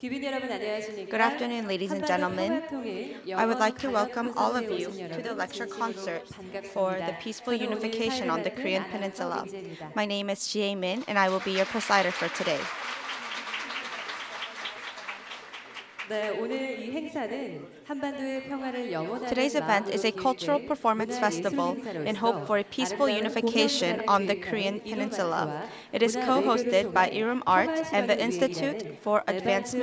Good afternoon, ladies and gentlemen. I would like to welcome all of you to the lecture concert for the peaceful unification on the Korean Peninsula. My name is Jae-min, and I will be your presider for today. Today's event is a cultural performance festival in hope for a peaceful unification on the Korean Peninsula. It is co-hosted by Irum Art and the Institute for Advanced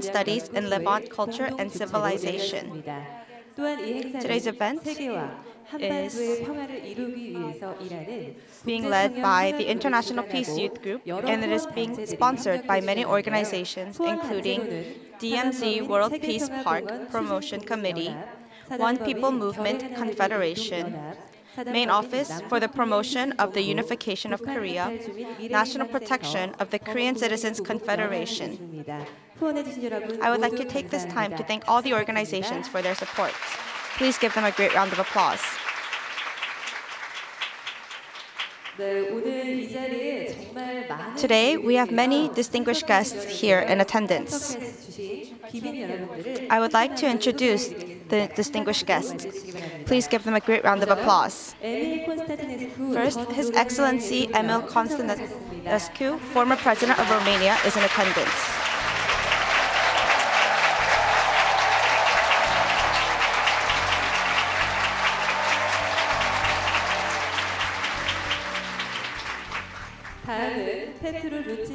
Studies in Levant Culture and Civilization. Today's event is being led by the International Peace Youth Group, and it is being sponsored by many organizations, including DMZ World Peace Park Promotion Committee, One People Movement Confederation, Main Office for the Promotion of the Unification of Korea, National Protection of the Korean Citizens Confederation. I would like to take this time to thank all the organizations for their support. Please give them a great round of applause. Today, we have many distinguished guests here in attendance. I would like to introduce the distinguished guests. Please give them a great round of applause. First, His Excellency Emil Constantinescu, former President of Romania, is in attendance.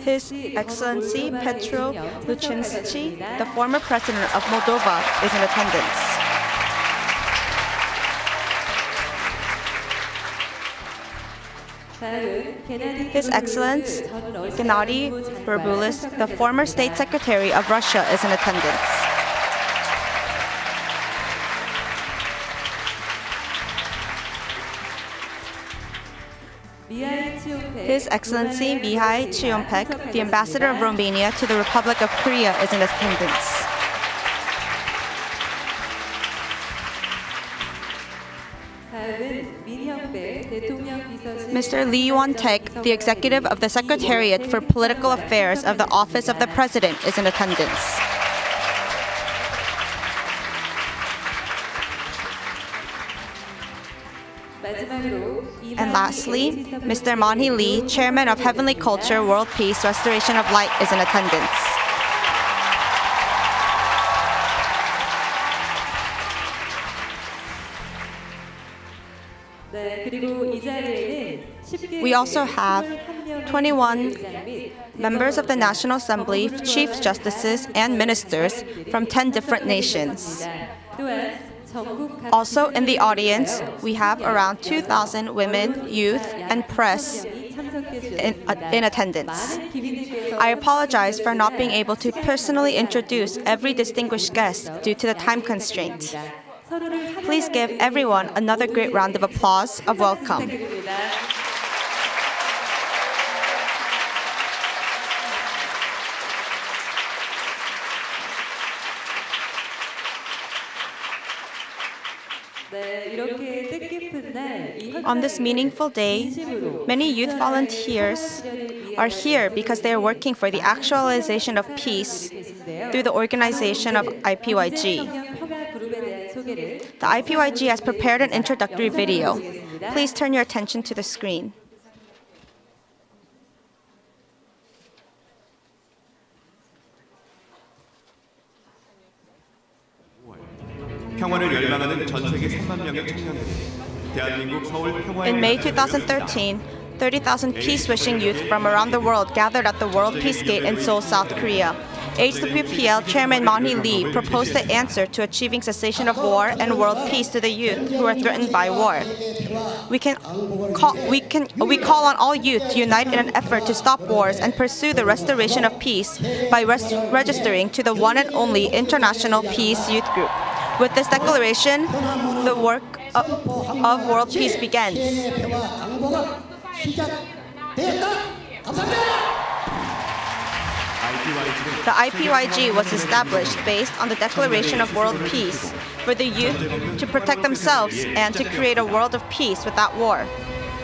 His Excellency Petro Lucinski, the former President of Moldova, is in attendance. His Excellency Gennady Burbulis, the former State Secretary of Russia, is in attendance. His Excellency Mihai Ciompec, the Ambassador of Romania to the Republic of Korea, is in attendance. Mr. Lee Yuan-taek, the Executive of the Secretariat for Political Affairs of the Office of the President, is in attendance. And lastly, Mr. Man-hee Lee, Chairman of Heavenly Culture, World Peace, Restoration of Light, is in attendance. We also have 21 members of the National Assembly, Chief Justices, and ministers from 10 different nations. Also in the audience, we have around 2,000 women, youth, and press in attendance. I apologize for not being able to personally introduce every distinguished guest due to the time constraint. Please give everyone another great round of applause of welcome. On this meaningful day, many youth volunteers are here because they are working for the actualization of peace through the organization of IPYG. The IPYG has prepared an introductory video. Please turn your attention to the screen. In May 2013, 30,000 peace-wishing youth from around the world gathered at the World Peace Gate in Seoul, South Korea. HWPL Chairman Man-hee Lee proposed the answer to achieving cessation of war and world peace to the youth who are threatened by war. We call on all youth to unite in an effort to stop wars and pursue the restoration of peace by registering to the one and only International Peace Youth Group. With this declaration, the work of world peace begins. The IPYG was established based on the Declaration of World Peace for the youth to protect themselves and to create a world of peace without war.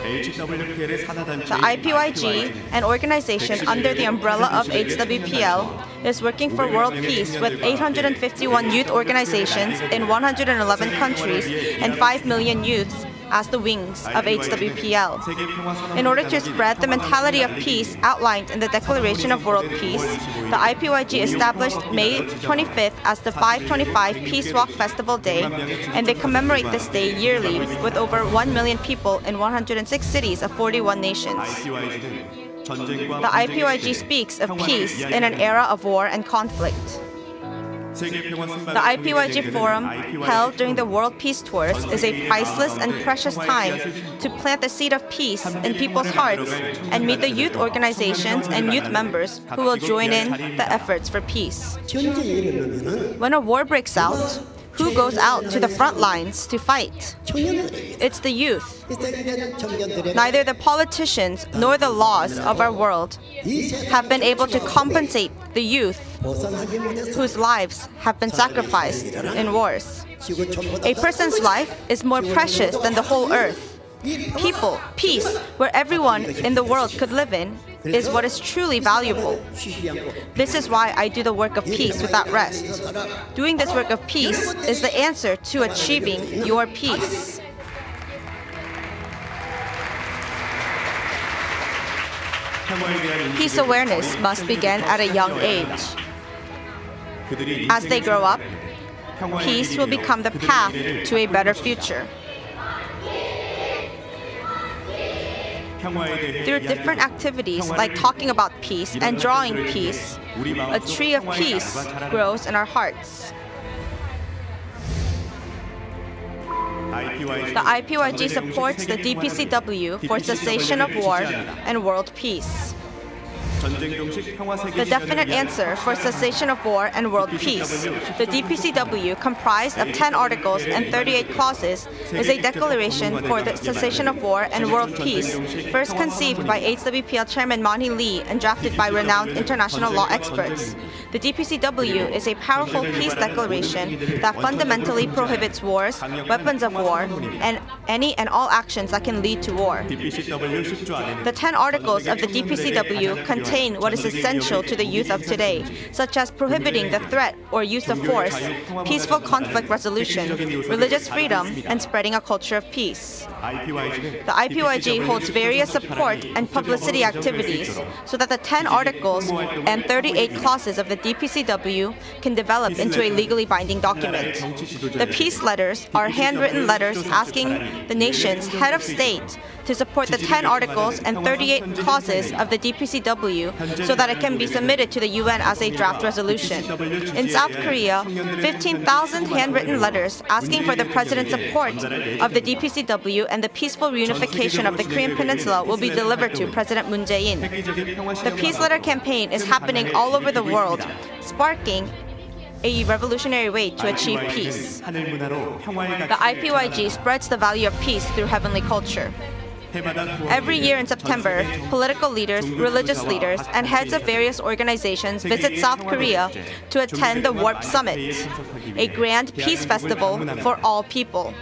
The IPYG, an organization under the umbrella of HWPL, is working for world peace with 851 youth organizations in 111 countries and 5 million youths as the wings of HWPL. In order to spread the mentality of peace outlined in the Declaration of World Peace, the IPYG established May 25th as the 525 Peace Walk Festival Day, and they commemorate this day yearly with over 1 million people in 106 cities of 41 nations. The IPYG speaks of peace in an era of war and conflict. The IPYG Forum, held during the World Peace Tours, is a priceless and precious time to plant the seed of peace in people's hearts and meet the youth organizations and youth members who will join in the efforts for peace. When a war breaks out, who goes out to the front lines to fight? It's the youth. Neither the politicians nor the laws of our world have been able to compensate the youth whose lives have been sacrificed in wars. A person's life is more precious than the whole earth. People, peace, where everyone in the world could live in, is what is truly valuable. This is why I do the work of peace without rest. Doing this work of peace is the answer to achieving your peace. Peace awareness must begin at a young age. As they grow up, peace will become the path to a better future. Through different activities like talking about peace and drawing peace, a tree of peace grows in our hearts. The IPYG supports the DPCW for cessation of war and world peace. The definite answer for cessation of war and world peace, the DPCW, comprised of 10 articles and 38 clauses, is a declaration for the cessation of war and world peace, first conceived by HWPL Chairman Manhee Lee and drafted by renowned international law experts. The DPCW is a powerful peace declaration that fundamentally prohibits wars, weapons of war, and any and all actions that can lead to war. The 10 articles of the DPCW contain what is essential to the youth of today, such as prohibiting the threat or use of force, peaceful conflict resolution, religious freedom, and spreading a culture of peace. The IPYG holds various support and publicity activities so that the 10 articles and 38 clauses of the DPCW can develop into a legally binding document. The peace letters are handwritten letters asking the nation's head of state to support the 10 articles and 38 clauses of the DPCW so that it can be submitted to the UN as a draft resolution. In South Korea, 15,000 handwritten letters asking for the president's support of the DPCW and the peaceful reunification of the Korean Peninsula will be delivered to President Moon Jae-in. The Peace Letter campaign is happening all over the world, sparking a revolutionary way to achieve peace. The IPYG spreads the value of peace through heavenly culture. Every year in September, political leaders, religious leaders, and heads of various organizations visit South Korea to attend the WARP Summit, a grand peace festival for all people.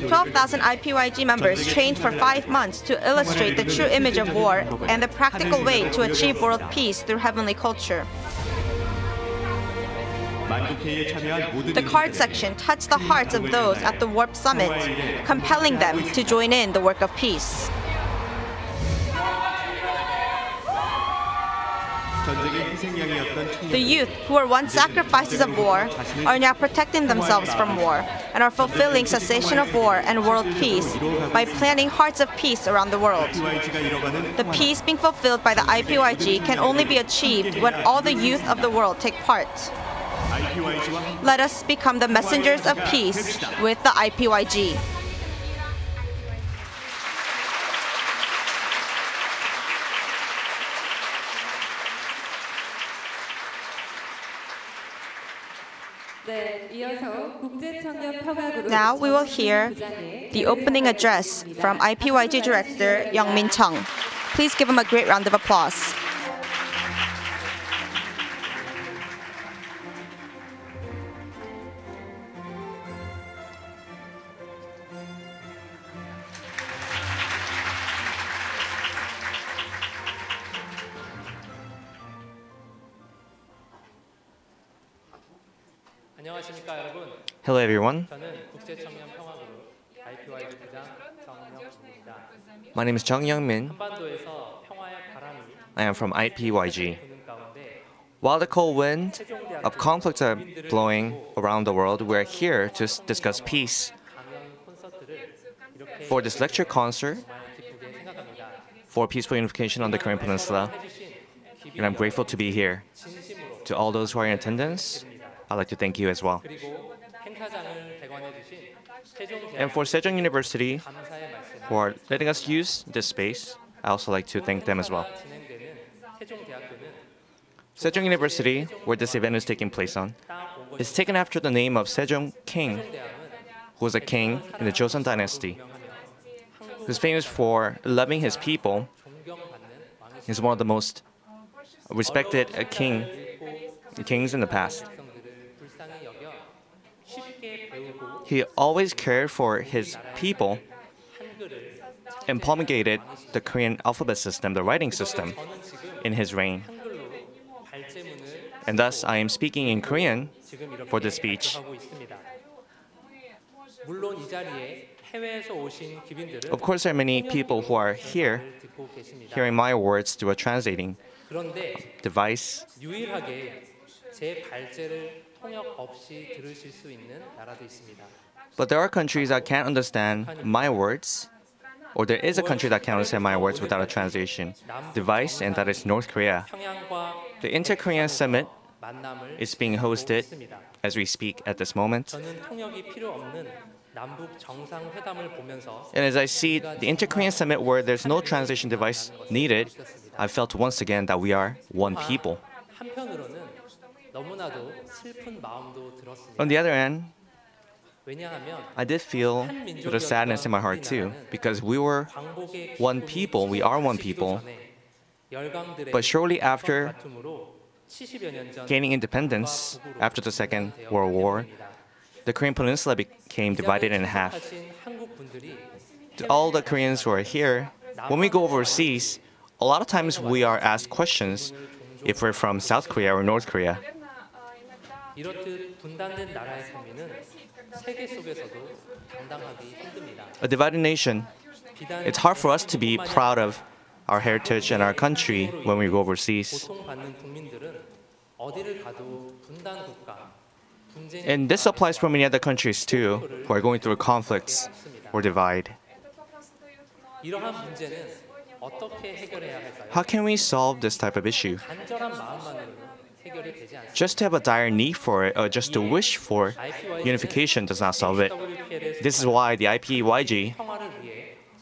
12,000 IPYG members trained for 5 months to illustrate the true image of war and the practical way to achieve world peace through heavenly culture. The card section touched the hearts of those at the WARP Summit, compelling them to join in the work of peace. The youth, who were once sacrifices of war, are now protecting themselves from war and are fulfilling cessation of war and world peace by planting hearts of peace around the world. The peace being fulfilled by the IPYG can only be achieved when all the youth of the world take part. Let us become the messengers of peace with the IPYG. Now we will hear the opening address from IPYG Director Young-Min Chung. Please give him a great round of applause. Hello everyone. My name is Jung Young Min. I am from IPYG. While the cold wind of conflicts are blowing around the world, we're here to discuss peace. For this lecture concert for peaceful unification on the Korean Peninsula, and I'm grateful to be here. To all those who are in attendance, I'd like to thank you as well. And for Sejong University, who are letting us use this space, I also like to thank them as well. Sejong University, where this event is taking place on, is taken after the name of Sejong King, who was a king in the Joseon dynasty. He's famous for loving his people. He's one of the most respected kings in the past. He always cared for his people and promulgated the Korean alphabet system, the writing system, in his reign. And thus, I am speaking in Korean for this speech. Of course, there are many people who are here hearing my words through a translating device. But there are countries that can't understand my words, or there is a country that can't understand my words without a translation device, and that is North Korea. The Inter-Korean Summit is being hosted as we speak at this moment. And as I see the Inter-Korean Summit where there's no translation device needed, I felt once again that we are one people. On the other hand, I did feel a bit of sadness in my heart too, because we were one people, we are one people, but shortly after gaining independence, after the Second World War, the Korean Peninsula became divided in half. To all the Koreans who are here, when we go overseas, a lot of times we are asked questions if we're from South Korea or North Korea. A divided nation, it's hard for us to be proud of our heritage and our country when we go overseas. And this applies for many other countries too, who are going through conflicts or divide. How can we solve this type of issue? Just to have a dire need for it, or just to wish for unification does not solve it. This is why the IPYG,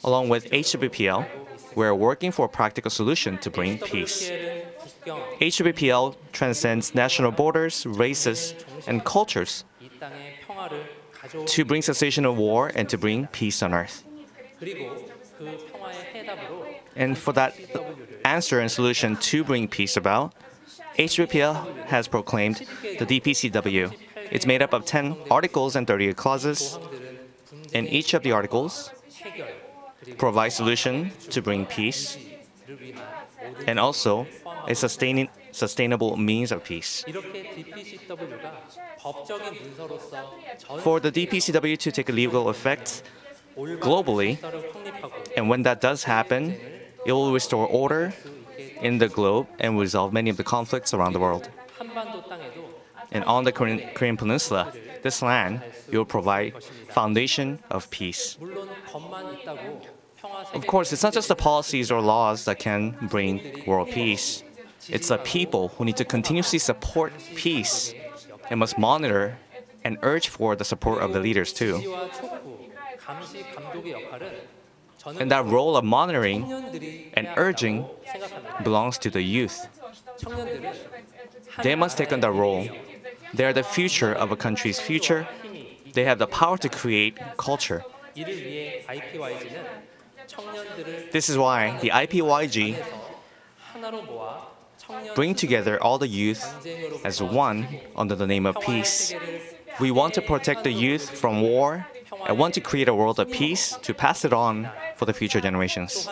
along with HWPL, we're working for a practical solution to bring peace. HWPL transcends national borders, races, and cultures to bring cessation of war and to bring peace on earth. And for that answer and solution to bring peace about, HWPL has proclaimed the DPCW. It's made up of 10 articles and 38 clauses, and each of the articles provides solution to bring peace and also a sustainable means of peace. For the DPCW to take a legal effect globally, and when that does happen, it will restore order in the globe and resolve many of the conflicts around the world. And on the Korean Peninsula, this land, it will provide foundation of peace. Of course, it's not just the policies or laws that can bring world peace. It's the people who need to continuously support peace and must monitor and urge for the support of the leaders too. And that role of monitoring and urging belongs to the youth. They must take on that role. They are the future of a country's future. They have the power to create culture. This is why the IPYG bring together all the youth as one under the name of peace. We want to protect the youth from war and want to create a world of peace to pass it on for the future generations.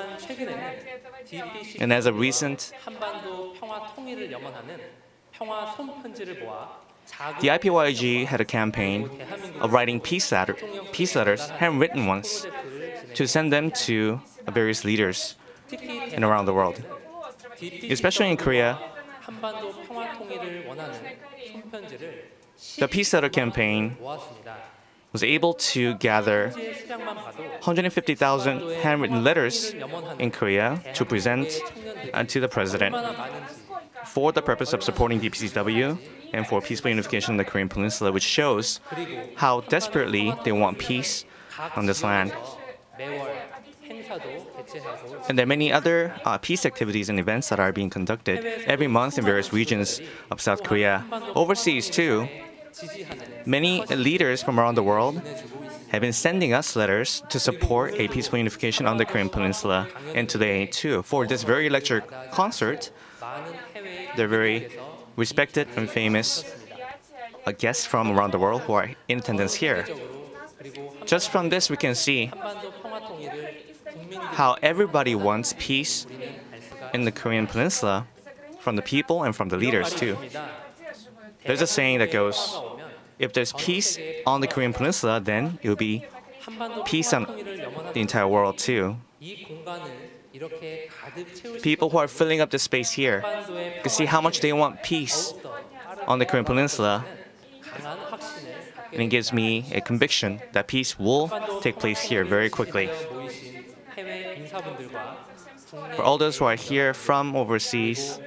And as a recent the IPYG had a campaign of writing peace letters, handwritten ones, to send them to various leaders and around the world. Especially in Korea, the peace letter campaign was able to gather 150,000 handwritten letters in Korea to present to the president for the purpose of supporting DPCW and for peaceful unification of the Korean Peninsula, which shows how desperately they want peace on this land. And there are many other peace activities and events that are being conducted every month in various regions of South Korea. Overseas, too, many leaders from around the world have been sending us letters to support a peaceful unification on the Korean Peninsula. And today, too, for this very lecture concert, they're very respected and famous guests from around the world who are in attendance here. Just from this, we can see how everybody wants peace in the Korean Peninsula, from the people and from the leaders, too. There's a saying that goes, if there's peace on the Korean Peninsula, then it will be peace on the entire world, too. People who are filling up the space here, you can see how much they want peace on the Korean Peninsula. And it gives me a conviction that peace will take place here very quickly. For all those who are here from overseas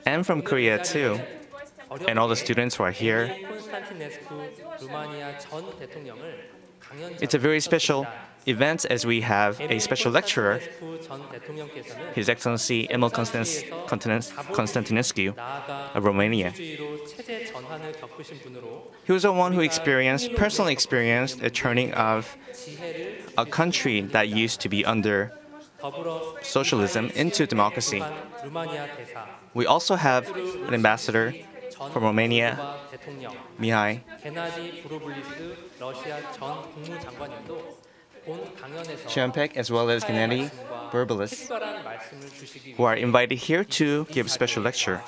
and from Korea too, and all the students who are here, it's a very special event as we have a special lecturer, His Excellency Emil Constantinescu of Romania. He was the one who personally experienced a turning of a country that used to be under socialism into democracy. We also have an ambassador from Romania, Mihai. Champek, as well as Gennady Burbulis, who are invited here to give a special lecture.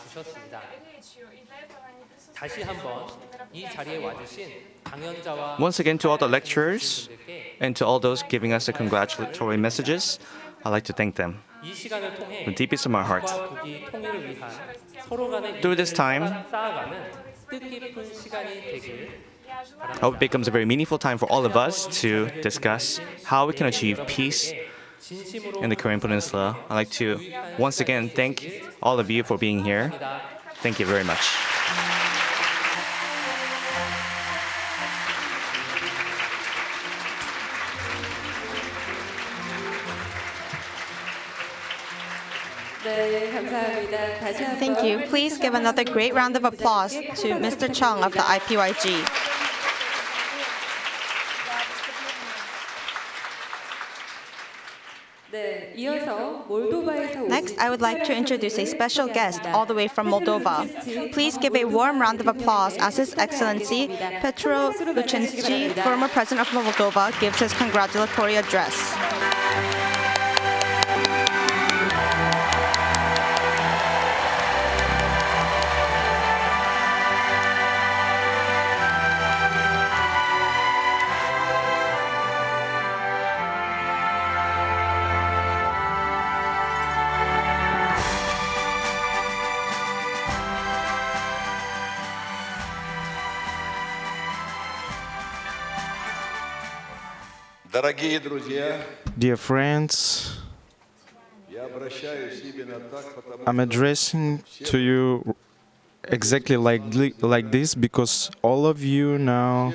Once again, to all the lecturers and to all those giving us the congratulatory messages, I'd like to thank them from the deepest of my heart. Through this time, I hope it becomes a very meaningful time for all of us to discuss how we can achieve peace in the Korean Peninsula. I'd like to once again thank all of you for being here. Thank you very much. Thank you. Please give another great round of applause to Mr. Chung of the IPYG. Next, I would like to introduce a special guest all the way from Moldova. Please give a warm round of applause as His Excellency Petro Lucinski, former President of Moldova, gives his congratulatory address. Dear friends, I'm addressing to you exactly like this because all of you now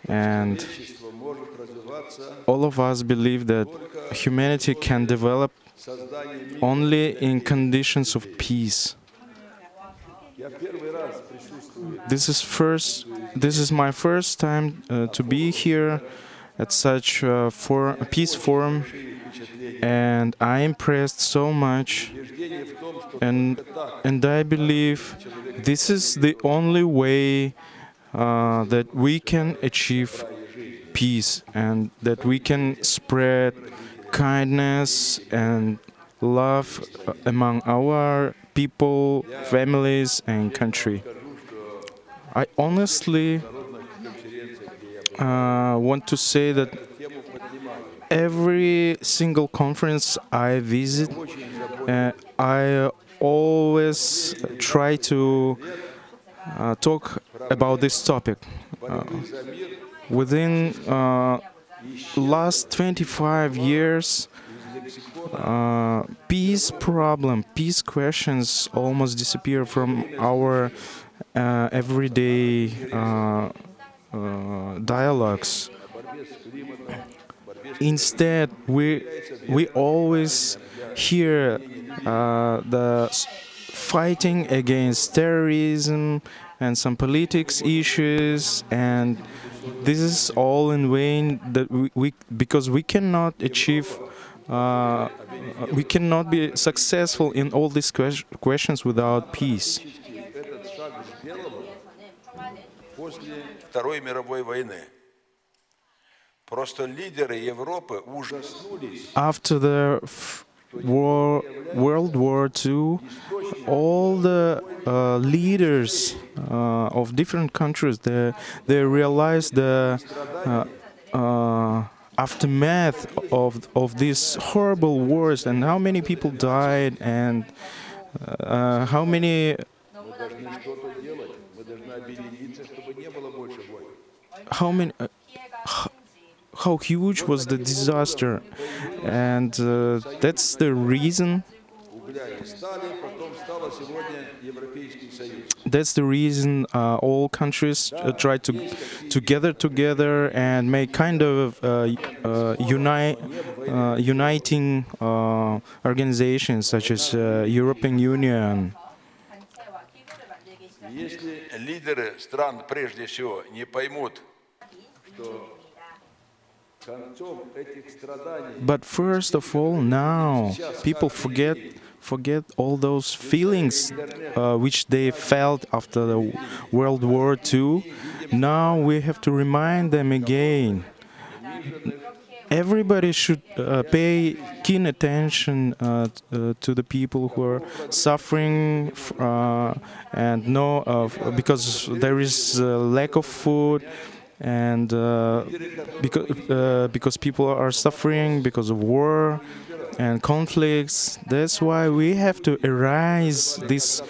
and all of us believe that humanity can develop only in conditions of peace. This is my first time to be here at such a peace forum, and I impressed so much, and I believe this is the only way that we can achieve peace and that we can spread kindness and love among our people, families, and country. I honestly want to say that every single conference I visit, I always try to talk about this topic. Within last 25 years, peace questions almost disappear from our everyday dialogues. Instead, we always hear the fighting against terrorism and some politics issues, and this is all in vain. That because we cannot achieve, we cannot be successful in all these questions without peace. Второй мировой войны. Просто лидеры Европы ужаснулись. After the World War II, all the leaders of different countries, they realized the aftermath of these horrible wars and how many people died and how many. How huge was the disaster, and that's the reason. That's the reason all countries try to gather together and make kind of uniting organizations such as European Union. Если лидеры стран прежде всего не поймут, что But first of all, now people forget all those feelings which they felt after the World War II. Now we have to remind them again. Everybody should pay keen attention to the people who are suffering and know because there is a lack of food. And because people are suffering because of war and conflicts, that's why we have to arise these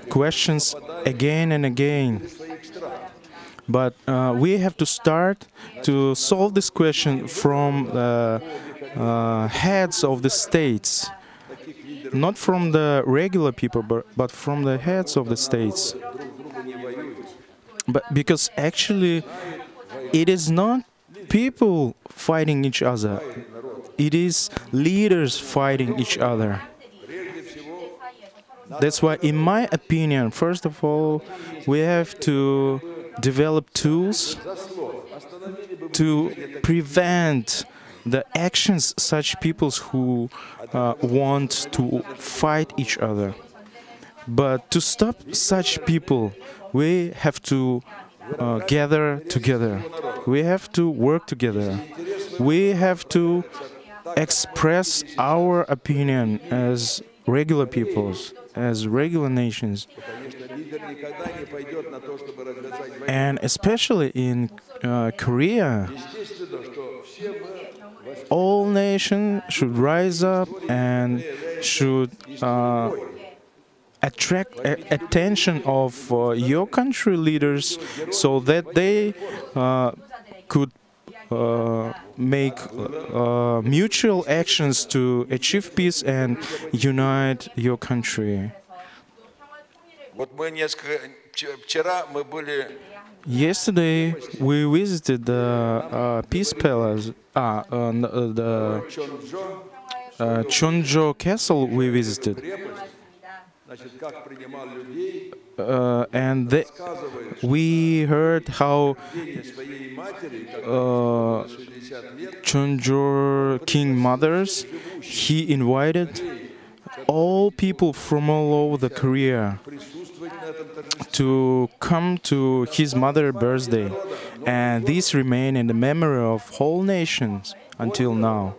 questions again and again. But we have to start to solve this question from the heads of the states, not from the regular people, but from the heads of the states. But because actually it is not people fighting each other, it is leaders fighting each other. That's why, in my opinion, first of all, we have to develop tools to prevent the actions such peoples who want to fight each other. But to stop such people, we have to gather together. We have to work together. We have to express our opinion as regular peoples, as regular nations. And especially in Korea, all nations should rise up and should attract attention of your country leaders so that they could make mutual actions to achieve peace and unite your country. Yesterday we visited the Peace Palace, the Chonjo Castle we visited. And we heard how Chonjo King mothers, he invited all people from all over the Korea to come to his mother's birthday, and this remain in the memory of whole nations until now.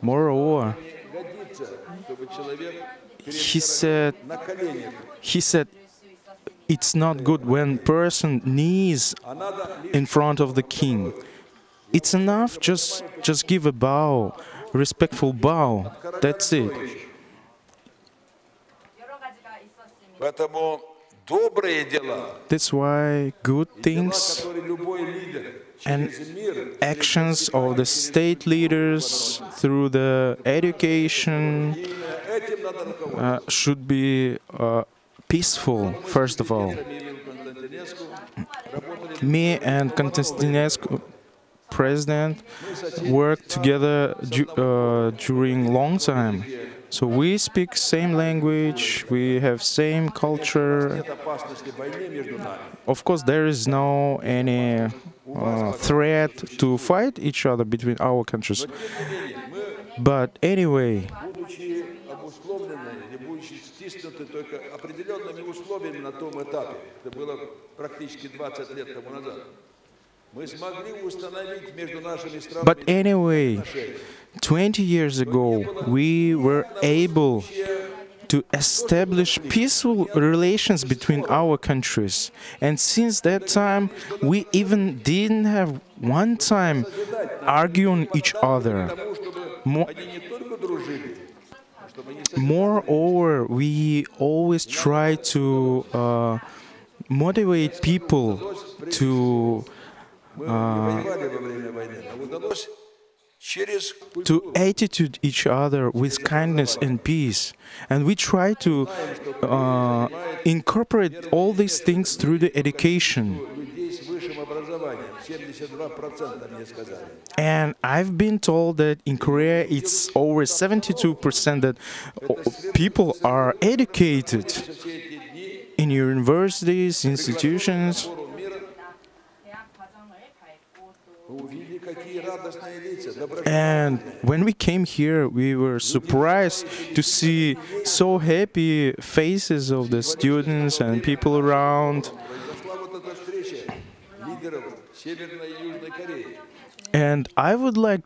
Moreover, he said, it's not good when person knees in front of the king. It's enough just give a bow, respectful bow. That's it. That's why good things and actions of the state leaders through the education should be peaceful, first of all. Me and Constantinescu, president, worked together during long time. So we speak same language, we have same culture. Of course, there is no any threat to fight each other between our countries. But anyway, but anyway, 20 years ago, we were able to establish peaceful relations between our countries. And since that time, we even didn't have one time arguing each other. Moreover, we always try to motivate people to attitude each other with kindness and peace. And we try to incorporate all these things through the education. And I've been told that in Korea it's over 72% that people are educated in universities, institutions. And when we came here, we were surprised to see so happy faces of the students and people around. And I would like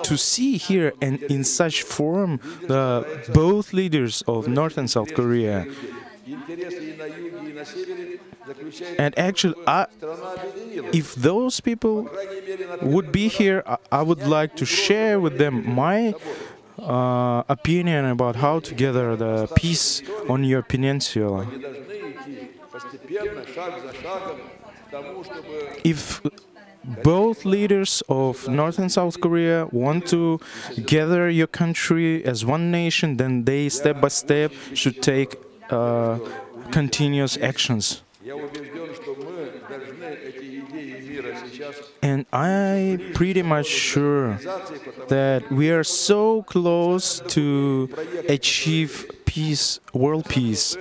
to see here and in such form the both leaders of North and South Korea. And actually, if those people would be here, I would like to share with them my opinion about how to gather the peace on your peninsula. If both leaders of North and South Korea want to gather your country as one nation, then they step by step should take continuous actions. And I'm pretty much sure that we are so close to achieve peace, world peace.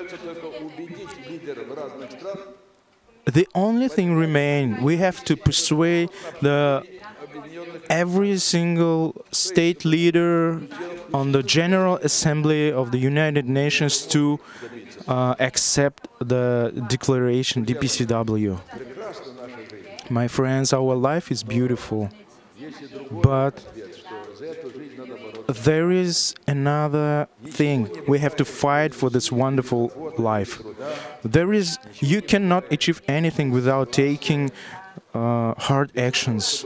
The only thing remains, we have to persuade every single state leader on the General Assembly of the United Nations to accept the declaration, DPCW. My friends, our life is beautiful, but there is another thing. We have to fight for this wonderful life. You cannot achieve anything without taking hard actions.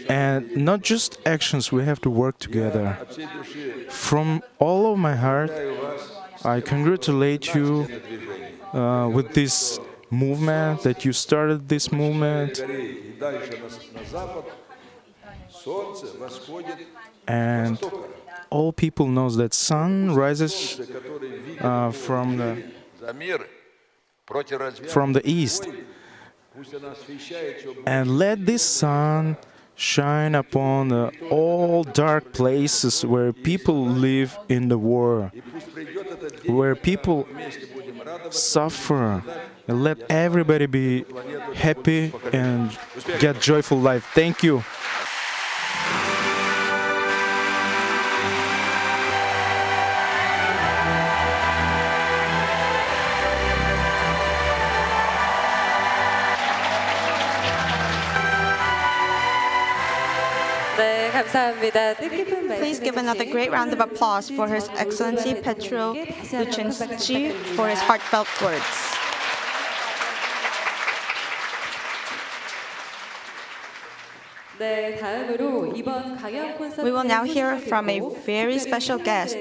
And not just actions, we have to work together. From all of my heart, I congratulate you with this movement, that you started this movement. And all people know that sun rises from the east. And let this sun shine upon all dark places where people live in the war, where people suffer. And let everybody be happy and get joyful life. Thank you. 네, 감사합니다. 뜻깊은 Please give another great round of applause for His Excellency Petro Lucinski for his heartfelt words. We will now hear from a very special guest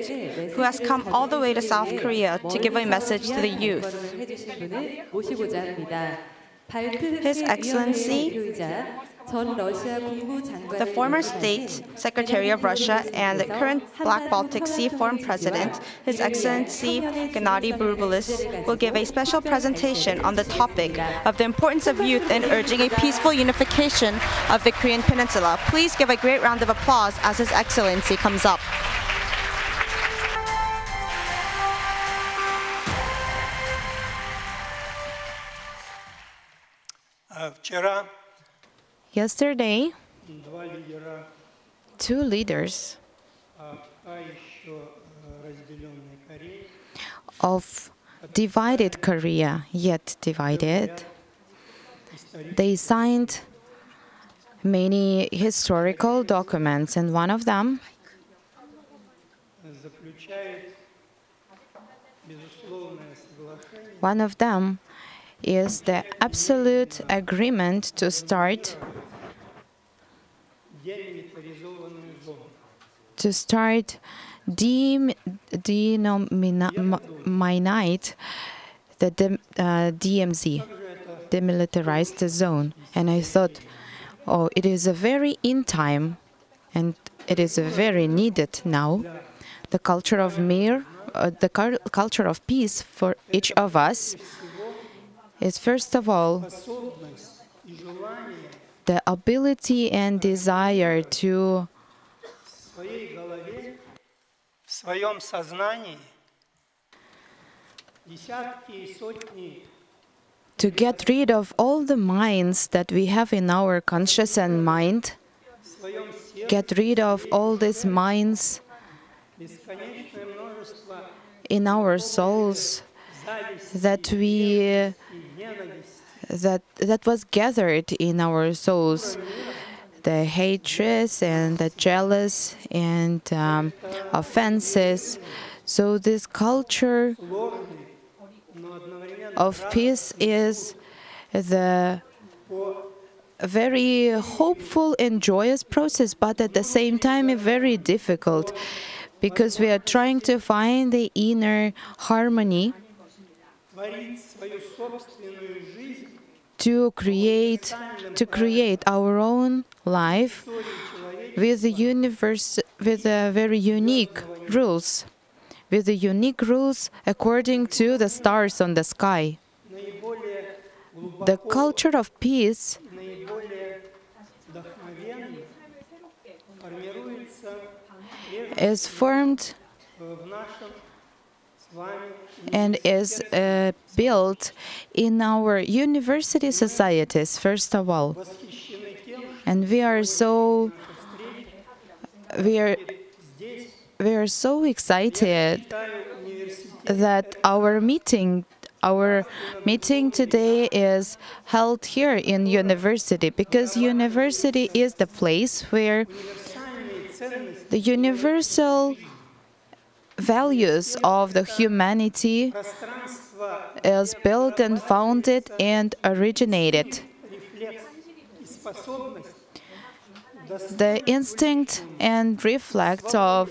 who has come all the way to South Korea to give a message to the youth. His Excellency, the former State Secretary of Russia and the current Black Baltic Sea Forum President, His Excellency Gennady Burbulis, will give a special presentation on the topic of the importance of youth in urging a peaceful unification of the Korean Peninsula. Please give a great round of applause as His Excellency comes up. Yesterday, two leaders of divided Korea, yet divided, they signed many historical documents, and one of them is the absolute agreement to start denominate the DMZ, demilitarized zone. And I thought, oh, it is a very in time, and it is very needed now. The culture of the culture of peace for each of us is, first of all, the ability and desire to get rid of all the minds that we have in our conscious and mind, get rid of all these minds in our souls that was gathered in our souls, the hatreds and the jealous and offenses. So this culture of peace is the very hopeful and joyous process, but at the same time very difficult, because we are trying to find the inner harmony to create our own life with the universe, with very unique rules, according to the stars on the sky. The culture of peace is formed and is built in our university societies, first of all. And we are so excited that our meeting today is held here in university, because university is the place where the universal values of the humanity is built and founded and originated. The instinct and reflex of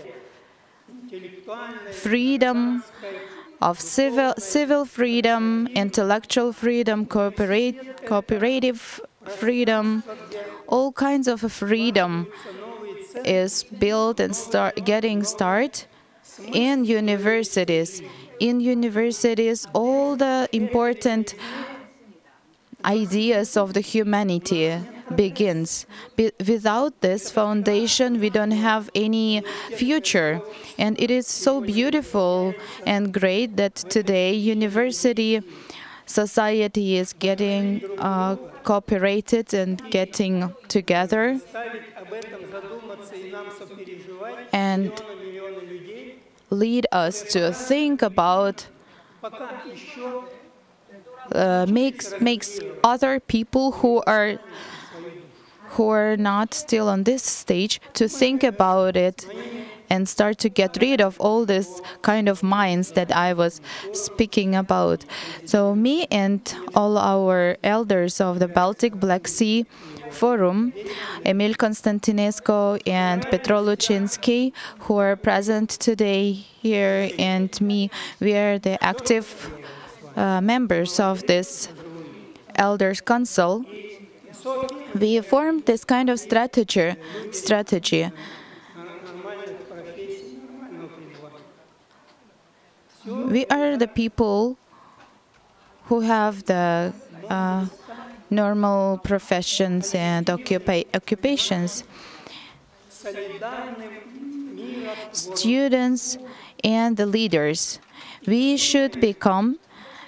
freedom, of civil freedom, intellectual freedom, cooperative freedom, all kinds of freedom is built and getting started in universities. In universities, all the important ideas of the humanity begins. Without this foundation, we don't have any future. And it is so beautiful and great that today university society is getting cooperated and getting together, and lead us to think about makes other people who who are not still on this stage to think about it and start to get rid of all this kind of minds that I was speaking about. So me and all our elders of the Baltic Black Sea Forum, Emil Constantinescu and Petro Lucinski, who are present today here, and me, we are the active members of this Elders Council. We formed this kind of strategy. We are the people who have the normal professions and occupations, students and the leaders. We should become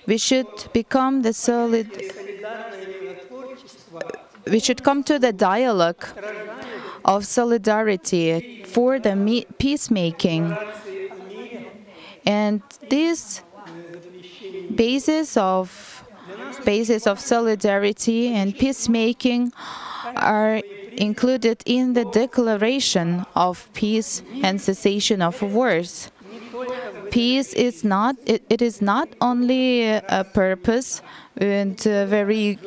the solid. We should come to the dialogue of solidarity for the peacemaking. And this basis of solidarity and peacemaking are included in the Declaration of Peace and Cessation of Wars. Peace is not only a purpose and a very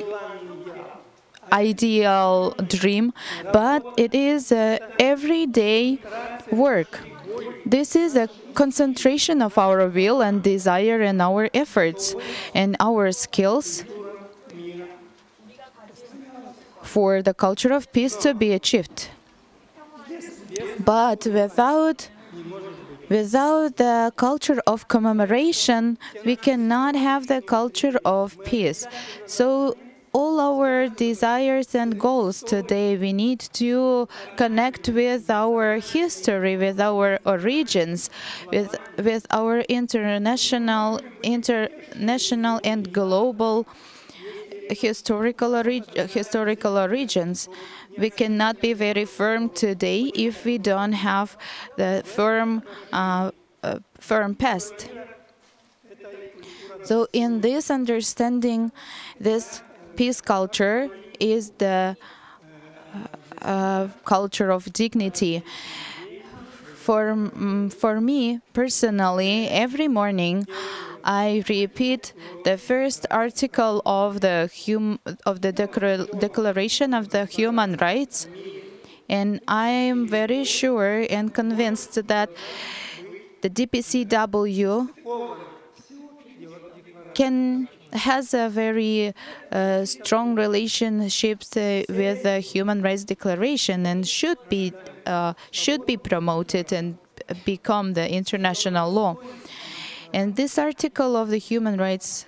ideal dream, but it is a everyday work. This is a concentration of our will and desire and our efforts and our skills for the culture of peace to be achieved. But without the culture of commemoration, we cannot have the culture of peace. So all our desires and goals today, we need to connect with our history, with our origins, with our international and global historical origins. We cannot be very firm today if we don't have the firm past. So in this understanding, this peace culture is the culture of dignity. For me personally, every morning I repeat the first article of the Declaration of the Human Rights, and I am very sure and convinced that the DPCW has a very strong relationships with the Human Rights Declaration and should be promoted and become the international law. And this article of the Human Rights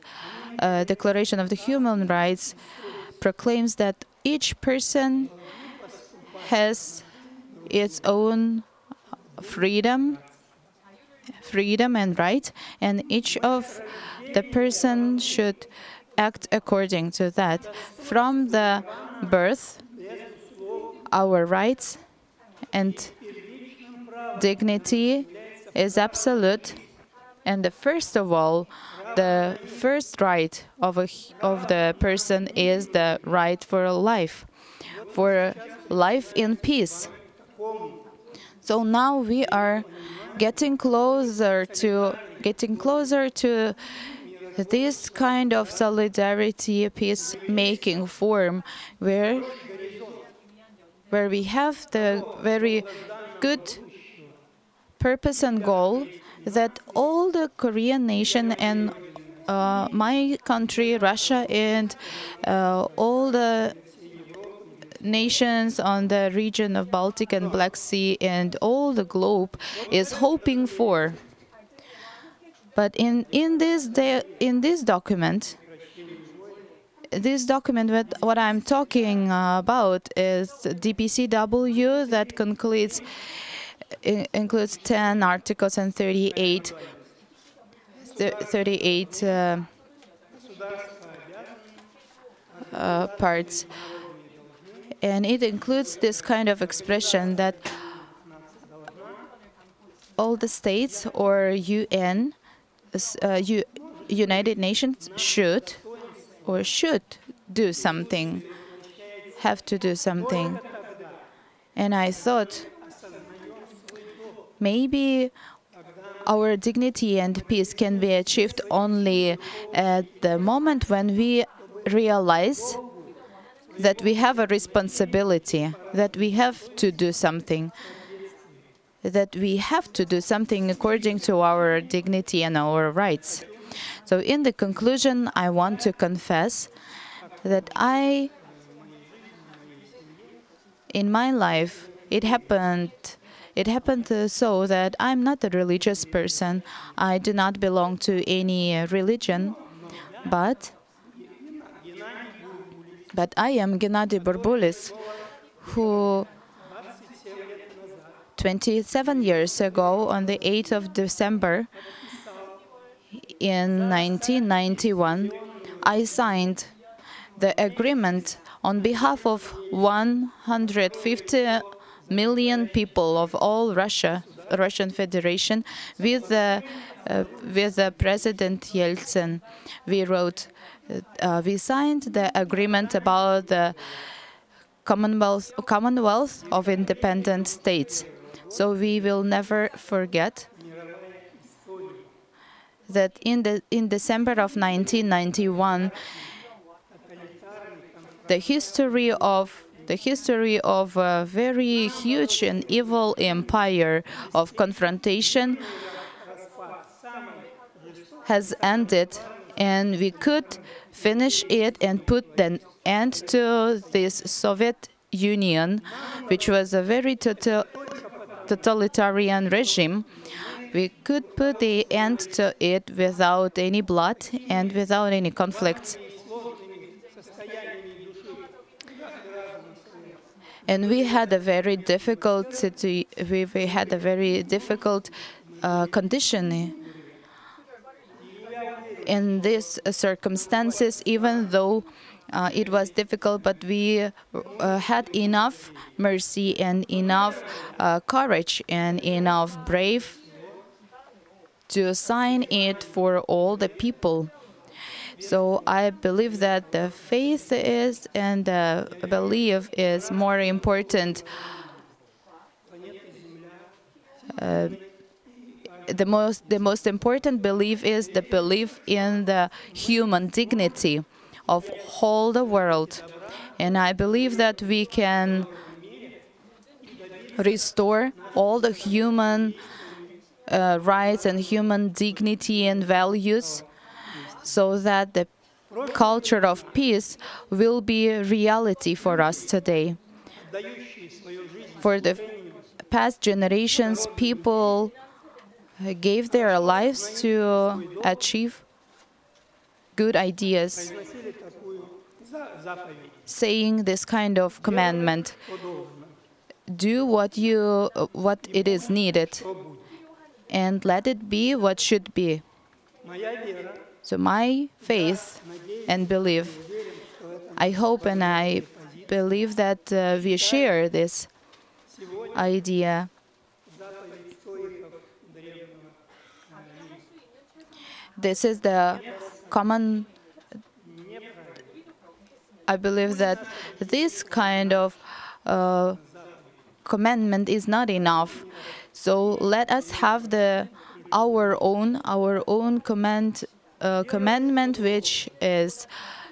Declaration of the Human Rights proclaims that each person has its own freedom and right, and each of the person should act according to that. From the birth, our rights and dignity is absolute, and the first right of the person is the right for life in peace. So now we are getting closer to this kind of solidarity, peacemaking form, where we have the very good purpose and goal that all the Korean nation and my country, Russia, and all the nations on the region of Baltic and Black Sea and all the globe is hoping for. But in this document, what I'm talking about is DPCW that includes 10 articles and 38 parts. And it includes this kind of expression that all the states or UN, United Nations should do something. have to do something. And I thought, maybe our dignity and peace can be achieved only at the moment when we realize that we have a responsibility, that we have to do something, that we have to do something according to our dignity and our rights. So in the conclusion, I want to confess that in my life, it happened so that I'm not a religious person. I do not belong to any religion, but I am Gennady Burbulis, who 27 years ago, on the 8th of December in 1991, I signed the agreement on behalf of 150 million people of all Russian Federation, with the President Yeltsin. We signed the agreement about the Commonwealth of Independent States. So we will never forget that in December of 1991, the history of a very huge and evil empire of confrontation has ended, and we could finish it and put an end to this Soviet Union, which was a very totalitarian regime. We could put the end to it without any blood and without any conflicts. And we had a very difficult condition in these circumstances, even though it was difficult, but we had enough mercy and enough courage and enough brave to sign it for all the people. So I believe that the faith is and the belief is more important. The most important belief is the belief in the human dignity of all the world. And I believe that we can restore all the human rights and human dignity and values, so that the culture of peace will be a reality for us today. For the past generations, people gave their lives to achieve good ideas, saying this kind of commandment: do what it is needed, and let it be what should be. So my faith and belief, I hope and I believe that we share this idea. This is the common. I believe that this kind of commandment is not enough. So let us have our own commandment, which is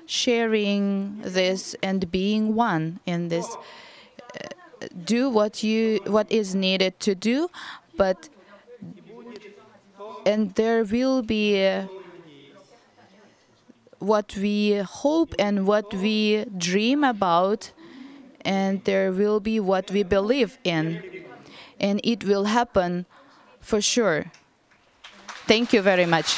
sharing this and being one in this. Do what is needed to do, and there will be what we hope and what we dream about, and there will be what we believe in, and it will happen for sure. Thank you very much.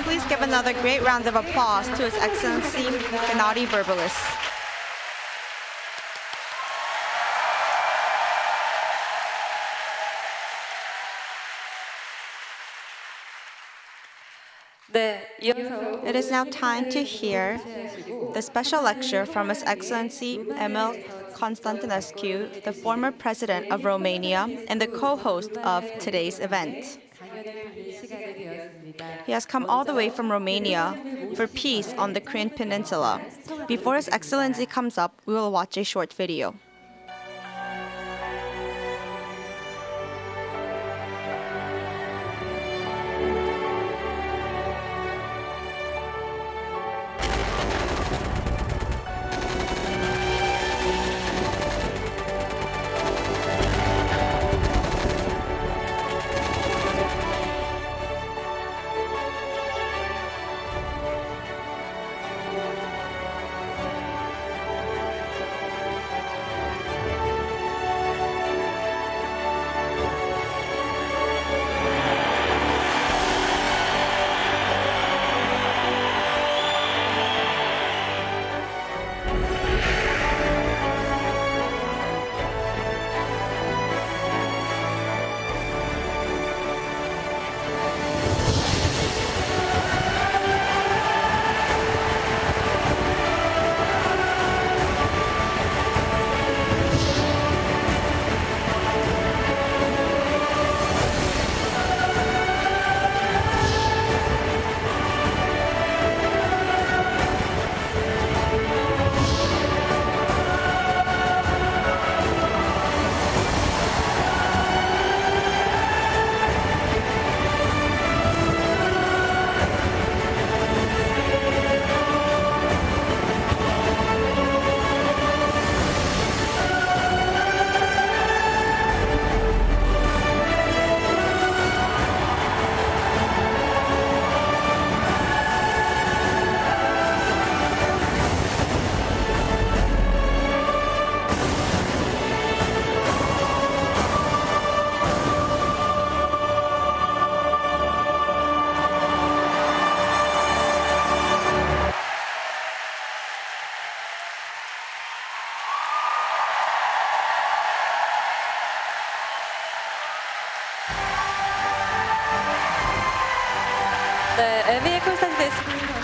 Please give another great round of applause to His Excellency Gennady Burbulis. It is now time to hear the special lecture from His Excellency Emil Constantinescu, the former President of Romania and the co-host of today's event. He has come all the way from Romania for peace on the Korean Peninsula. Before His Excellency comes up, we will watch a short video.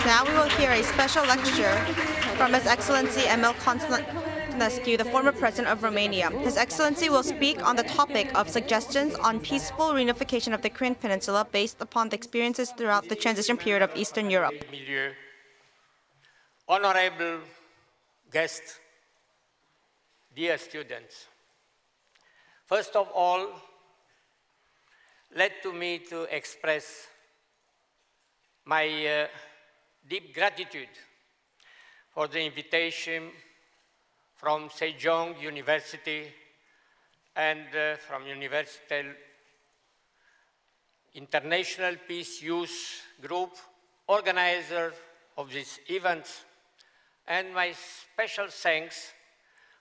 Now we will hear a special lecture from His Excellency Emil Constantinescu, the former President of Romania. His Excellency will speak on the topic of suggestions on peaceful reunification of the Korean Peninsula based upon the experiences throughout the transition period of Eastern Europe. Honorable guests, dear students, first of all, let me to express my deep gratitude for the invitation from Sejong University and from International Peace Youth Group, organizer of this event, and my special thanks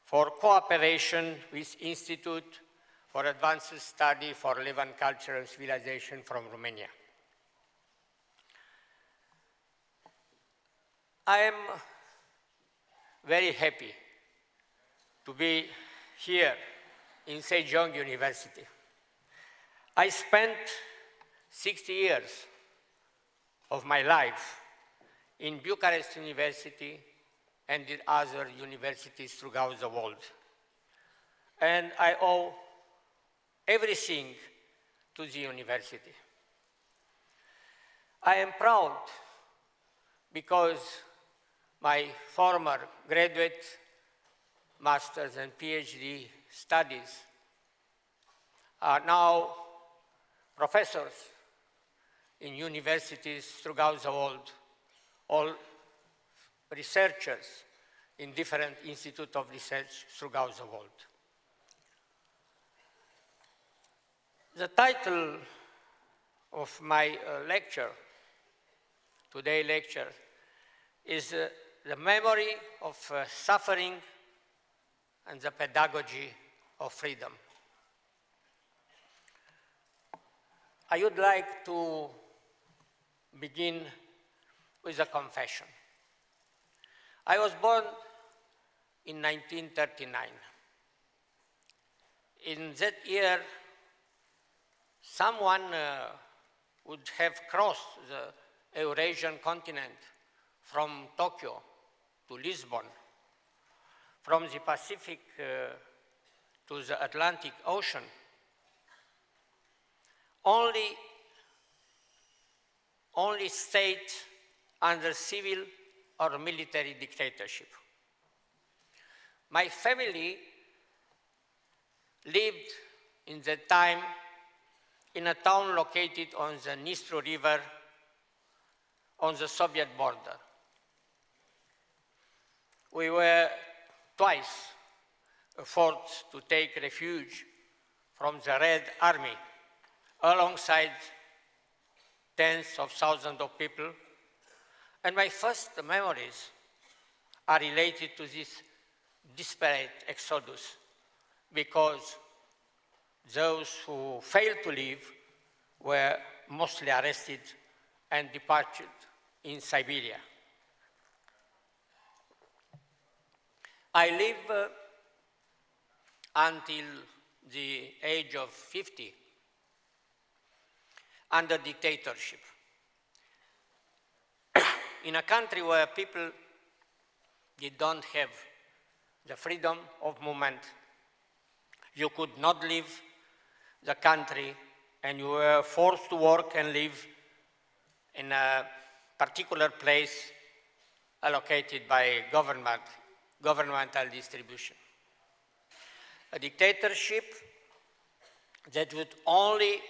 for cooperation with Institute for Advanced Study for Levant Culture and Civilization from Romania. I am very happy to be here in Sejong University. I spent 60 years of my life in Bucharest University and in other universities throughout the world. And I owe everything to the university. I am proud because my former graduate, master's and PhD studies are now professors in universities throughout the world, all researchers in different institutes of research throughout the world. The title of my lecture, today's lecture, is the memory of suffering and the pedagogy of freedom. I would like to begin with a confession. I was born in 1939. In that year, someone would have crossed the Eurasian continent, from Tokyo to Lisbon, from the Pacific to the Atlantic Ocean, only state under civil or military dictatorship. My family lived in that time in a town located on the Dnistru River on the Soviet border. We were twice forced to take refuge from the Red Army alongside tens of thousands of people. And my first memories are related to this disparate exodus, because those who failed to leave were mostly arrested and departed in Siberia. I lived until the age of 50 under dictatorship in a country where people don't have the freedom of movement. You could not leave the country, and you were forced to work and live in a particular place allocated by governmental distribution. A dictatorship that would only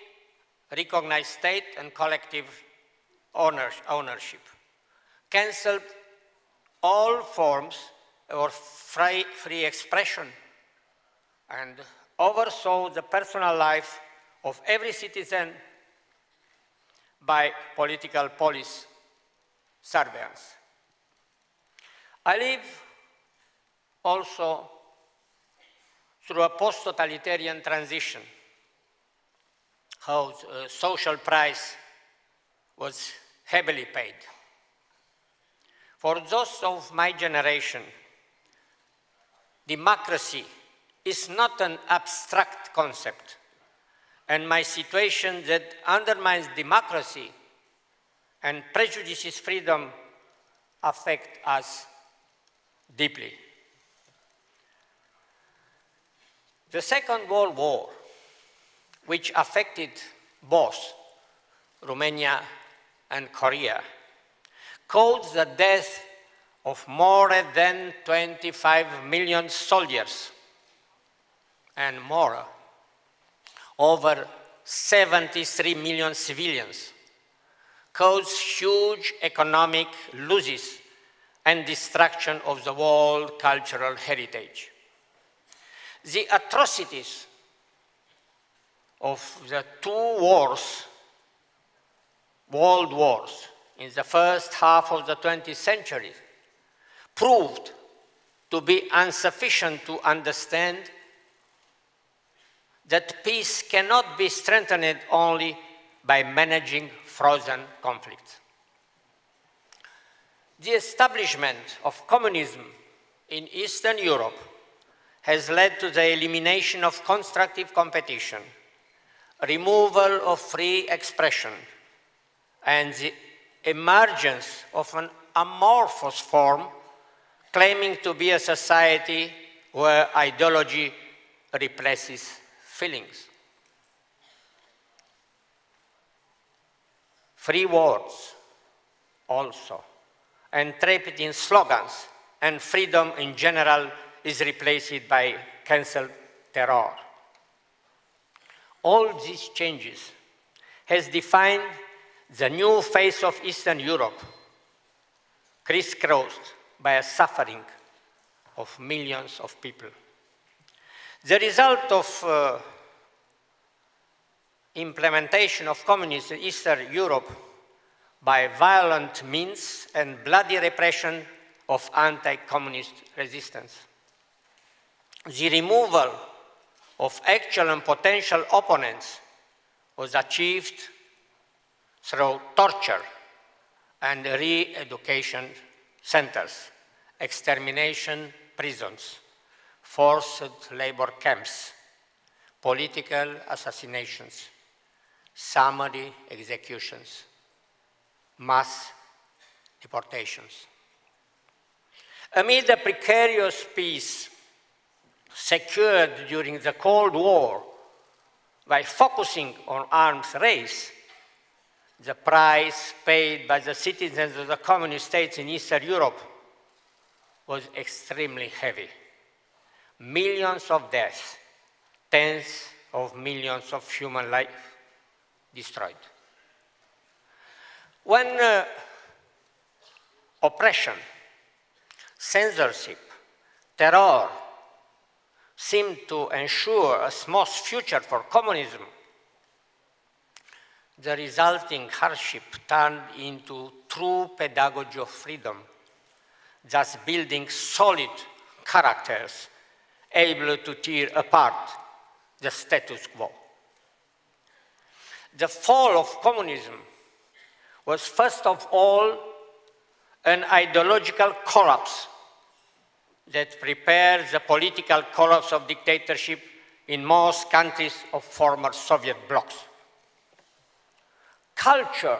recognize state and collective ownership, canceled all forms of free expression, and oversaw the personal life of every citizen by political police surveillance. I live also through a post-totalitarian transition, whose social price was heavily paid. For those of my generation, democracy is not an abstract concept, and my situation that undermines democracy and prejudices freedom affect us deeply. The Second World War, which affected both Romania and Korea, caused the death of more than 25 million soldiers and more, over 73 million civilians, caused huge economic losses and destruction of the world cultural heritage. The atrocities of the two world wars, in the first half of the 20th century, proved to be insufficient to understand that peace cannot be strengthened only by managing frozen conflicts. The establishment of communism in Eastern Europe has led to the elimination of constructive competition, removal of free expression, and the emergence of an amorphous form claiming to be a society where ideology replaces feelings. Free words also, entrapped in slogans, and freedom in general is replaced by cancelled terror. All these changes has defined the new face of Eastern Europe, crisscrossed by a suffering of millions of people. The result of implementation of communism in Eastern Europe by violent means and bloody repression of anti-communist resistance. The removal of actual and potential opponents was achieved through torture and re-education centers, extermination prisons, forced labor camps, political assassinations, summary executions, mass deportations. Amid the precarious peace secured during the Cold War by focusing on arms race, the price paid by the citizens of the communist states in Eastern Europe was extremely heavy. Millions of deaths, tens of millions of human lives destroyed. When oppression, censorship, terror seemed to ensure a smooth future for communism, the resulting hardship turned into true pedagogy of freedom, thus building solid characters able to tear apart the status quo. The fall of communism was first of all an ideological collapse that prepared the political collapse of dictatorship in most countries of former Soviet blocs. Culture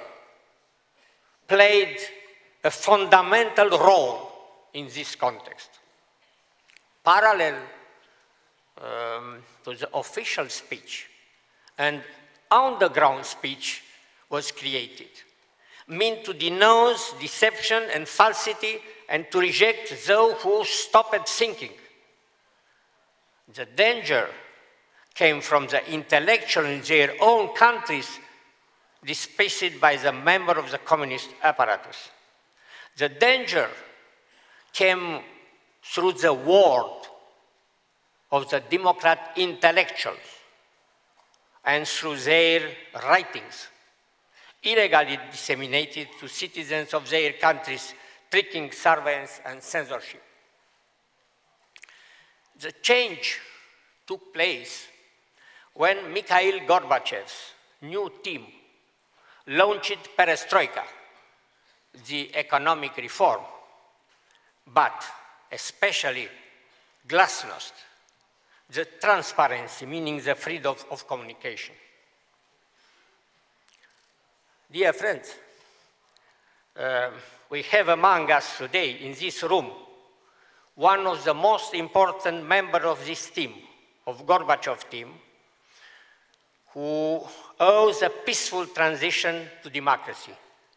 played a fundamental role in this context. Parallel to the official speech, an underground speech was created, meant to denounce deception and falsity and to reject those who stopped thinking. The danger came from the intellectuals in their own countries despised by the members of the communist apparatus. The danger came through the word of the Democrat intellectuals and through their writings, illegally disseminated to citizens of their countries, tricking surveillance and censorship. The change took place when Mikhail Gorbachev's new team launched perestroika, the economic reform, but especially glasnost, the transparency, meaning the freedom of communication. Dear friends, we have among us today in this room one of the most important members of this team, of Gorbachev team, who owes a peaceful transition to democracy,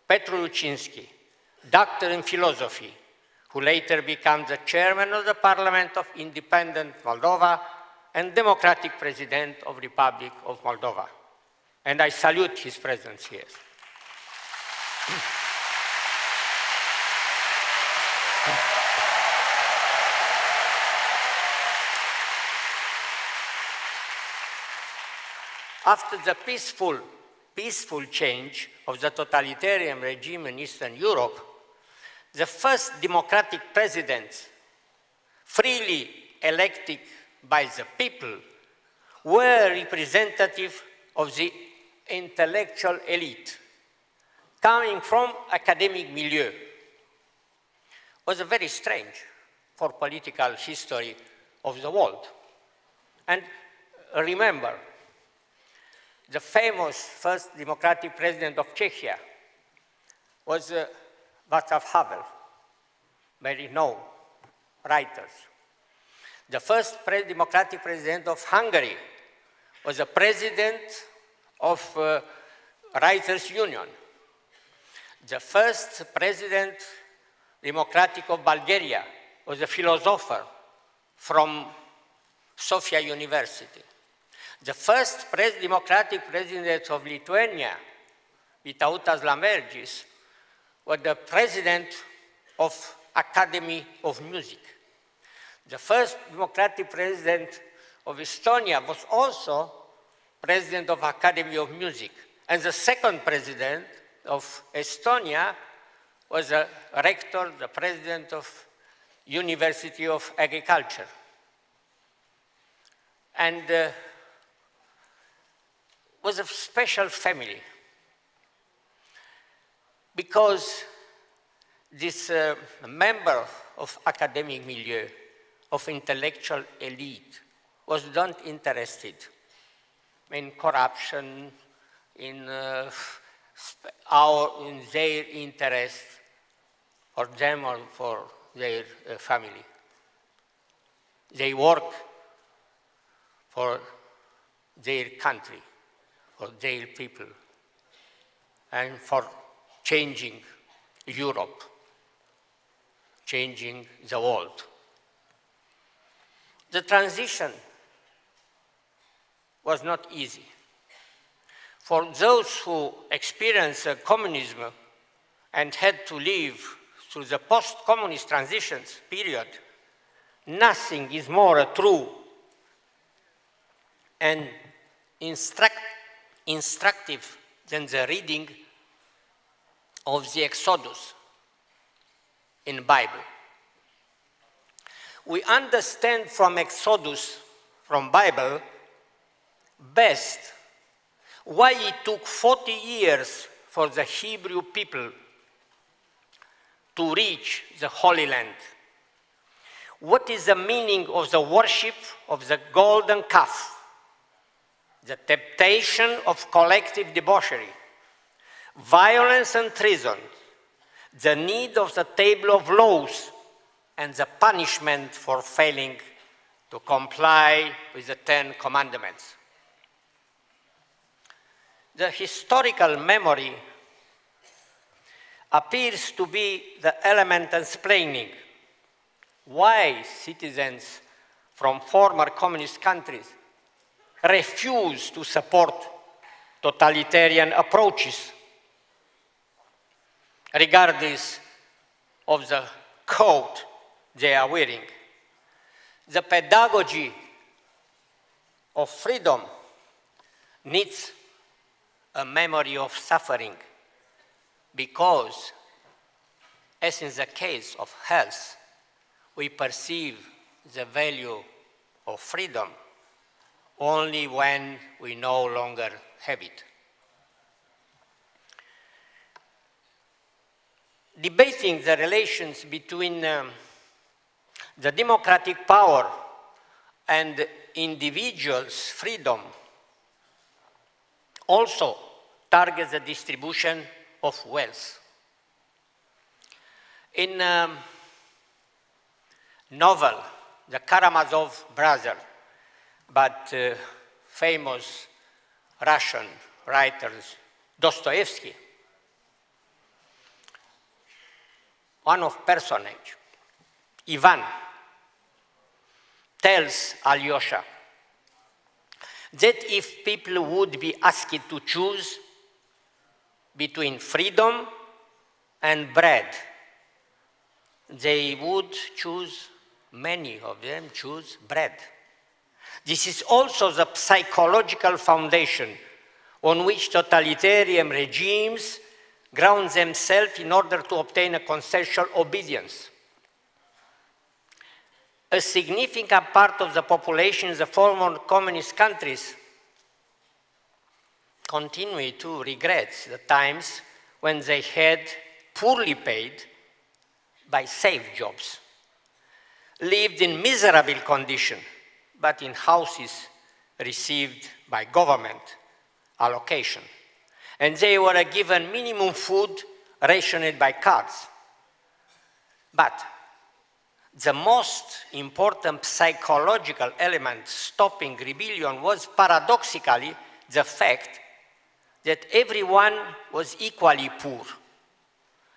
Petru Luchinsky, doctor in philosophy, who later became the chairman of the Parliament of Independent Moldova and democratic president of Republic of Moldova. And I salute his presence here. After the peaceful change of the totalitarian regime in Eastern Europe, the first democratic presidents, freely elected by the people, were representative of the intellectual elite, coming from academic milieu. It was very strange for political history of the world. And remember, the famous first democratic president of Czechia was Václav Havel, very known writers. The first democratic president of Hungary was the president of Writers' Union. The first president democratic of Bulgaria was a philosopher from Sofia University. The first democratic president of Lithuania, Vytautas Landsbergis, was the president of Academy of Music. The first democratic president of Estonia was also president of Academy of Music. And the second president of Estonia was a rector, the president of University of Agriculture. And was a special family because this member of academic milieu, of intellectual elite, was not interested in corruption, in in their interest, for them or for their family. They work for their country, for their people, and for changing Europe, changing the world. The transition was not easy. For those who experienced communism and had to live through the post-communist transitions period, nothing is more true and instructive than the reading of the Exodus in the Bible. We understand from Exodus, from Bible, best why it took 40 years for the Hebrew people to reach the Holy Land. What is the meaning of the worship of the golden calf? The temptation of collective debauchery, violence and treason, the need of the table of laws, and the punishment for failing to comply with the 10 Commandments. The historical memory appears to be the element explaining why citizens from former communist countries refuse to support totalitarian approaches, regardless of the coat they are wearing. The pedagogy of freedom needs a memory of suffering because, as in the case of health, we perceive the value of freedom only when we no longer have it. Debating the relations between the democratic power and individuals' freedom also targets the distribution of wealth. In novel, The Karamazov Brothers, but famous Russian writers, Dostoevsky, one of personage, Ivan, tells Alyosha that if people would be asked to choose between freedom and bread, they would choose, many of them choose bread. This is also the psychological foundation on which totalitarian regimes ground themselves in order to obtain a consensual obedience. A significant part of the population in the former communist countries continue to regret the times when they had poorly paid by safe jobs, lived in miserable condition, but in houses received by government allocation. And they were given minimum food rationed by cards. But the most important psychological element stopping rebellion was paradoxically the fact that everyone was equally poor,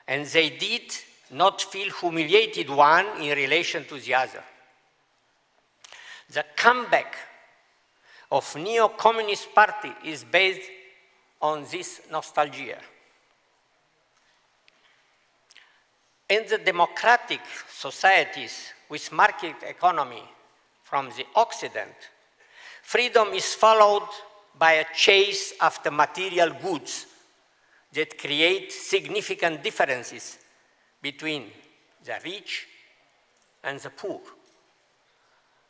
and they did not feel humiliated one in relation to the other. The comeback of neo-communist party is based on this nostalgia. In the democratic societies with market economy from the Occident, freedom is followed by a chase after material goods that create significant differences between the rich and the poor.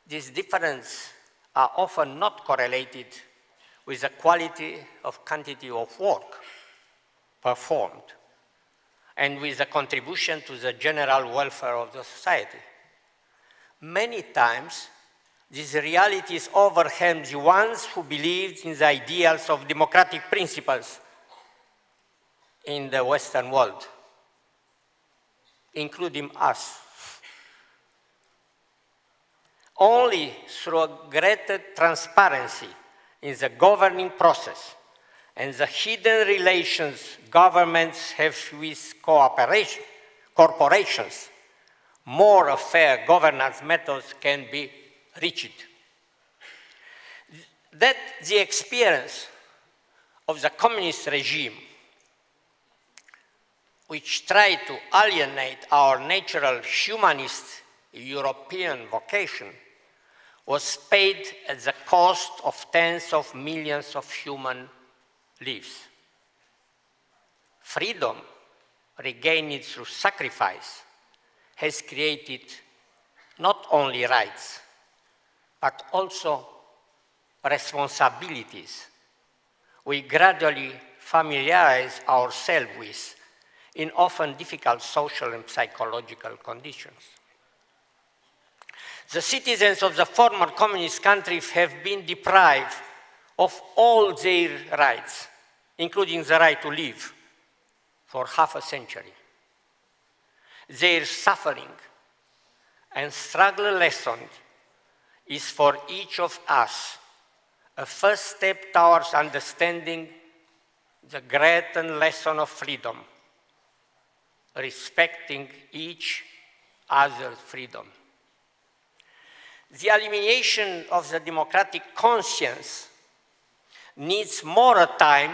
These differences are often not correlated with the quality of quantity of work performed and with the contribution to the general welfare of the society. Many times, these realities overwhelm the ones who believed in the ideals of democratic principles in the Western world, including us. Only through a greater transparency in the governing process and the hidden relations governments have with corporations, more fair governance methods can be reached. That the experience of the communist regime, which tried to alienate our natural humanist European vocation, was paid at the cost of tens of millions of human lives. Freedom, regained through sacrifice, has created not only rights, but also responsibilities we gradually familiarize ourselves with in often difficult social and psychological conditions. The citizens of the former communist countries have been deprived of all their rights, including the right to live, for half a century. Their suffering and struggle lesson is for each of us a first step towards understanding the great lesson of freedom, respecting each other's freedom. The elimination of the democratic conscience needs more time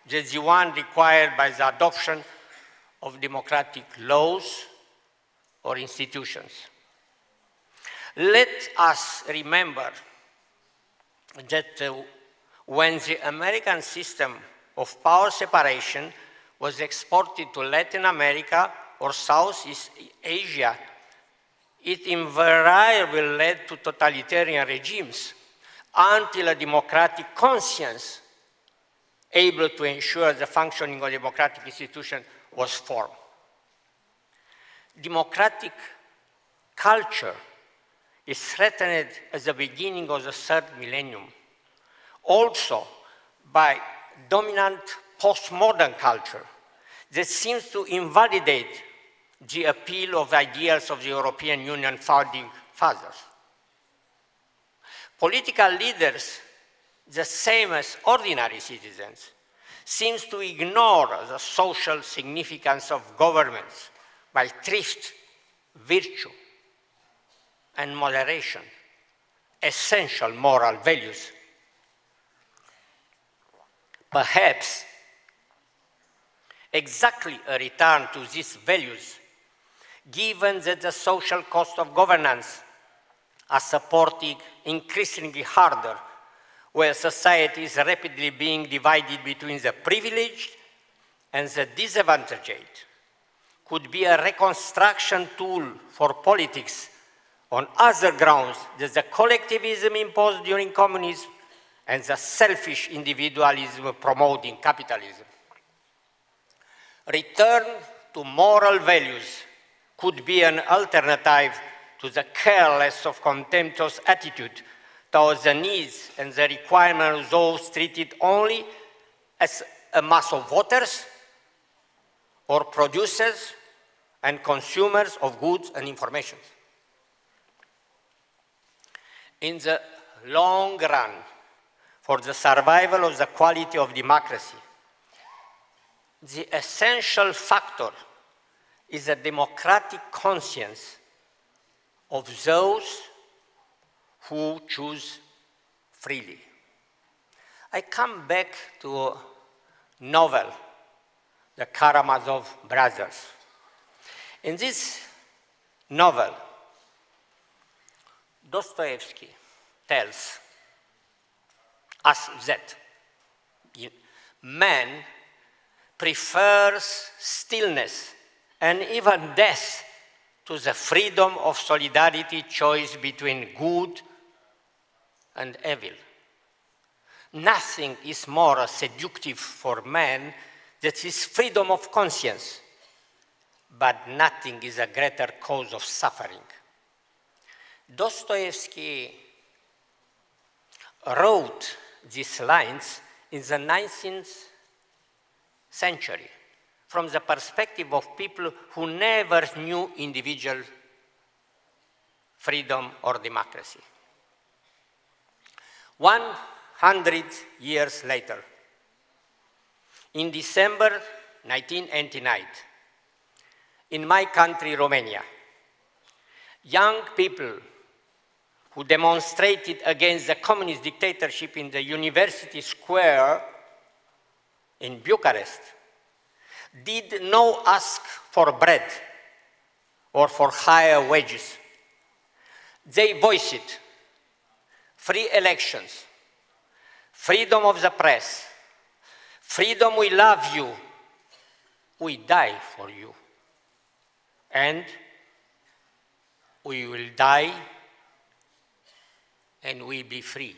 than the one required by the adoption of democratic laws or institutions. Let us remember that when the American system of power separation was exported to Latin America or Southeast Asia, it invariably led to totalitarian regimes until a democratic conscience able to ensure the functioning of democratic institutions was formed. Democratic culture is threatened at the beginning of the third millennium, also by dominant postmodern culture that seems to invalidate the appeal of ideals of the European Union founding fathers. Political leaders, the same as ordinary citizens, seem to ignore the social significance of governments by thrift, virtue, and moderation, essential moral values. Perhaps exactly a return to these values, given that the social cost of governance are supported increasingly harder, where society is rapidly being divided between the privileged and the disadvantaged, could be a reconstruction tool for politics on other grounds than the collectivism imposed during communism and the selfish individualism promoting capitalism. Return to moral values could be an alternative to the careless or contemptuous attitude towards the needs and the requirements of those treated only as a mass of voters or producers and consumers of goods and information. In the long run, for the survival of the quality of democracy, the essential factor is a democratic conscience of those who choose freely. I come back to a novel, The Karamazov Brothers. In this novel, Dostoevsky tells us that man prefers stillness and even death to the freedom of solidarity choice between good and evil. Nothing is more seductive for man than his freedom of conscience, but nothing is a greater cause of suffering. Dostoevsky wrote these lines in the 19th century, from the perspective of people who never knew individual freedom or democracy. 100 years later, in December 1989, in my country, Romania, young people who demonstrated against the communist dictatorship in the University Square in Bucharest did not ask for bread or for higher wages. They voiced free elections, freedom of the press, freedom, we love you, we die for you, and we will die and we be free.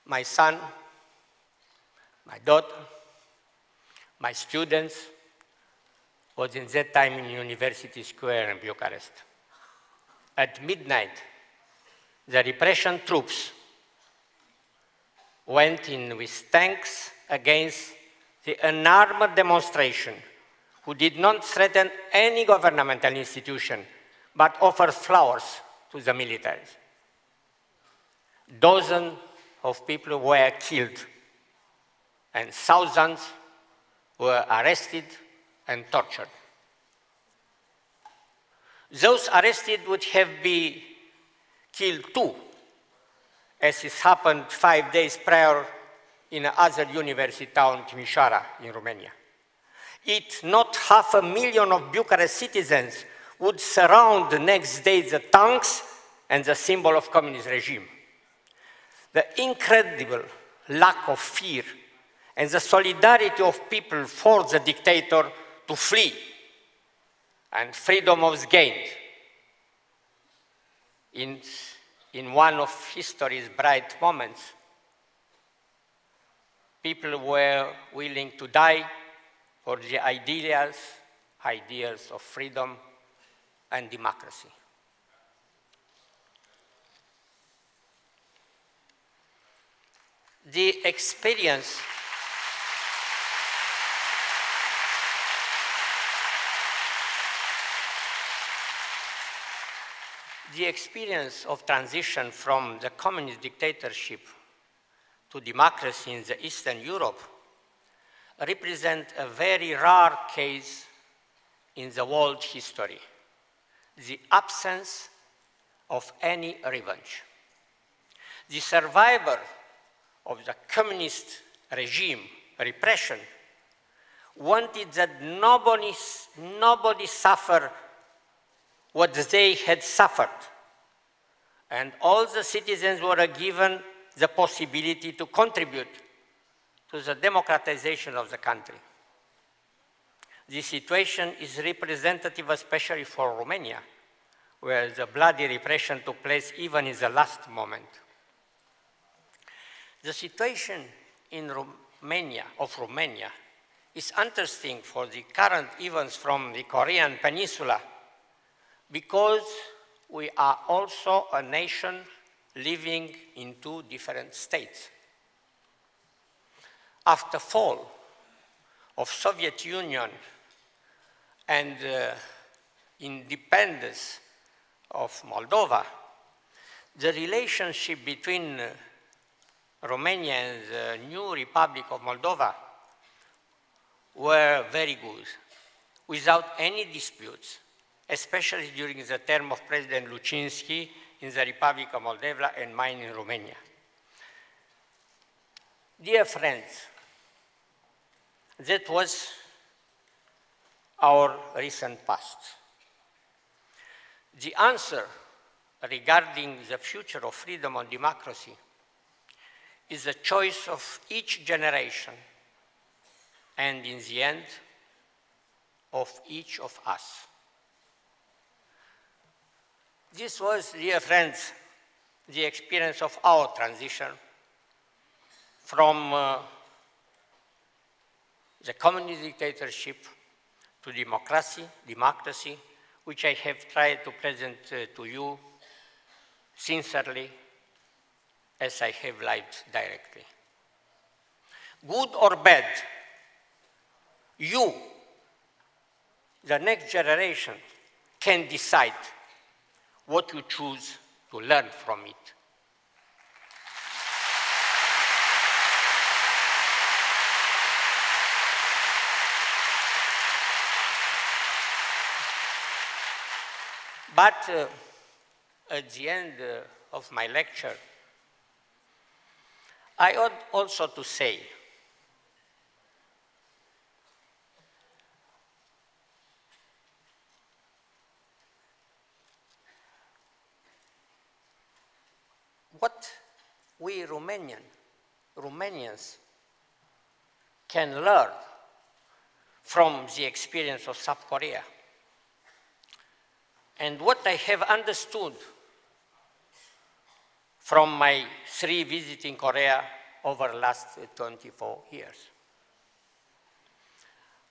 My son, my daughter, my students was in that time in University Square in Bucharest. At midnight, the repression troops went in with tanks against the unarmed demonstration, who did not threaten any governmental institution, but offered flowers to the military. Dozens of people were killed, and thousands were arrested and tortured. Those arrested would have been killed too, as has happened 5 days prior in another university town, Timișoara, in Romania. Not 500,000 of Bucharest citizens would surround the next day the tanks and the symbol of communist regime. The incredible lack of fear and the solidarity of people forced the dictator to flee, and freedom was gained in one of history's bright moments. People were willing to die for the ideals of freedom and democracy. The experience of transition from the communist dictatorship to democracy in the Eastern Europe represent a very rare case in the world history, the absence of any revenge. The survivor of the communist regime repression wanted that nobody suffer what they had suffered, and all the citizens were given the possibility to contribute to the democratization of the country. This situation is representative especially for Romania, where the bloody repression took place even in the last moment. The situation in Romania is interesting for the current events from the Korean Peninsula, because we are also a nation living in two different states. After fall of Soviet Union and independence of Moldova, the relationship between Romania and the new Republic of Moldova were very good, without any disputes, especially during the term of President Lucinski in the Republic of Moldova and mine in Romania. Dear friends, that was our recent past. The answer regarding the future of freedom and democracy is the choice of each generation, and in the end, of each of us. This was, dear friends, the experience of our transition from the communist dictatorship to democracy, which I have tried to present to you sincerely as I have lived directly. Good or bad, you, the next generation, can decide what you choose to learn from it. But at the end of my lecture, I ought also to say what we Romanians can learn from the experience of South Korea. And what I have understood from my 3 visits in Korea over the last 24 years.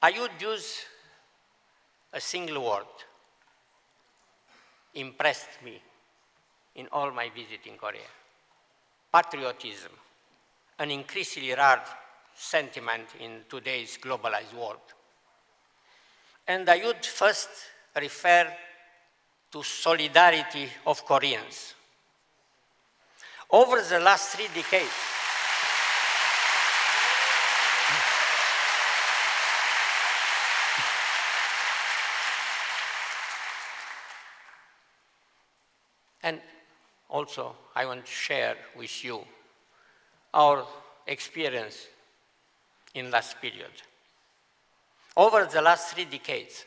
I would use a single word, impressed me in all my visits in Korea. Patriotism, an increasingly rare sentiment in today's globalized world. And I would first refer to solidarity of Koreans. Over the last 3 decades, and also I want to share with you our experience in last period. Over the last 3 decades,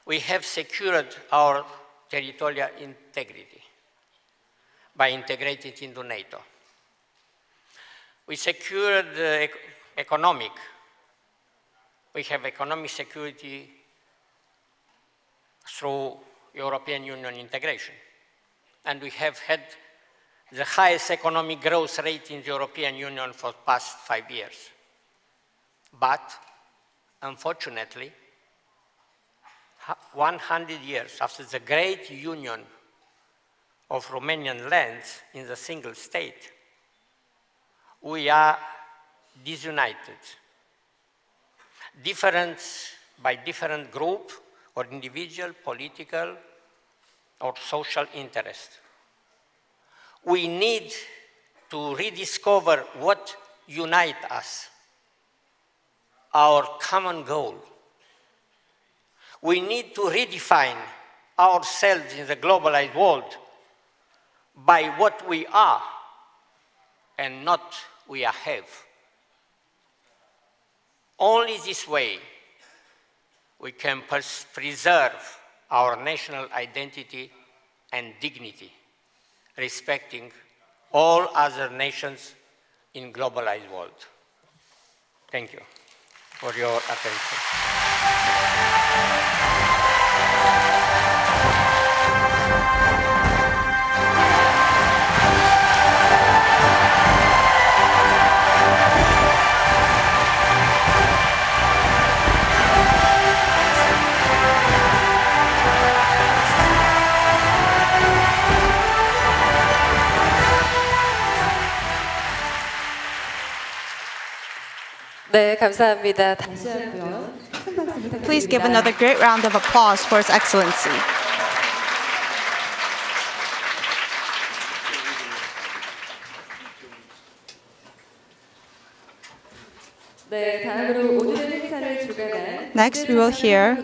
we have secured our territorial integrity by integrating into NATO. We secured we have economic security through European Union integration. And we have had the highest economic growth rate in the European Union for the past 5 years. But, unfortunately, 100 years after the great union of Romanian lands in the single state, we are disunited, different by different group or individual, political, or social interest. We need to rediscover what unites us, our common goal. We need to redefine ourselves in the globalized world by what we are and not we have. Only this way we can preserve our national identity and dignity, respecting all other nations in globalized world. Thank you for your attention. 네, 감사합니다. 다시 한번 큰 박수 부탁드립니다. Please give another great round of applause for His Excellency. 네, 다음으로 오늘의 행사를 주관한 Next, we will hear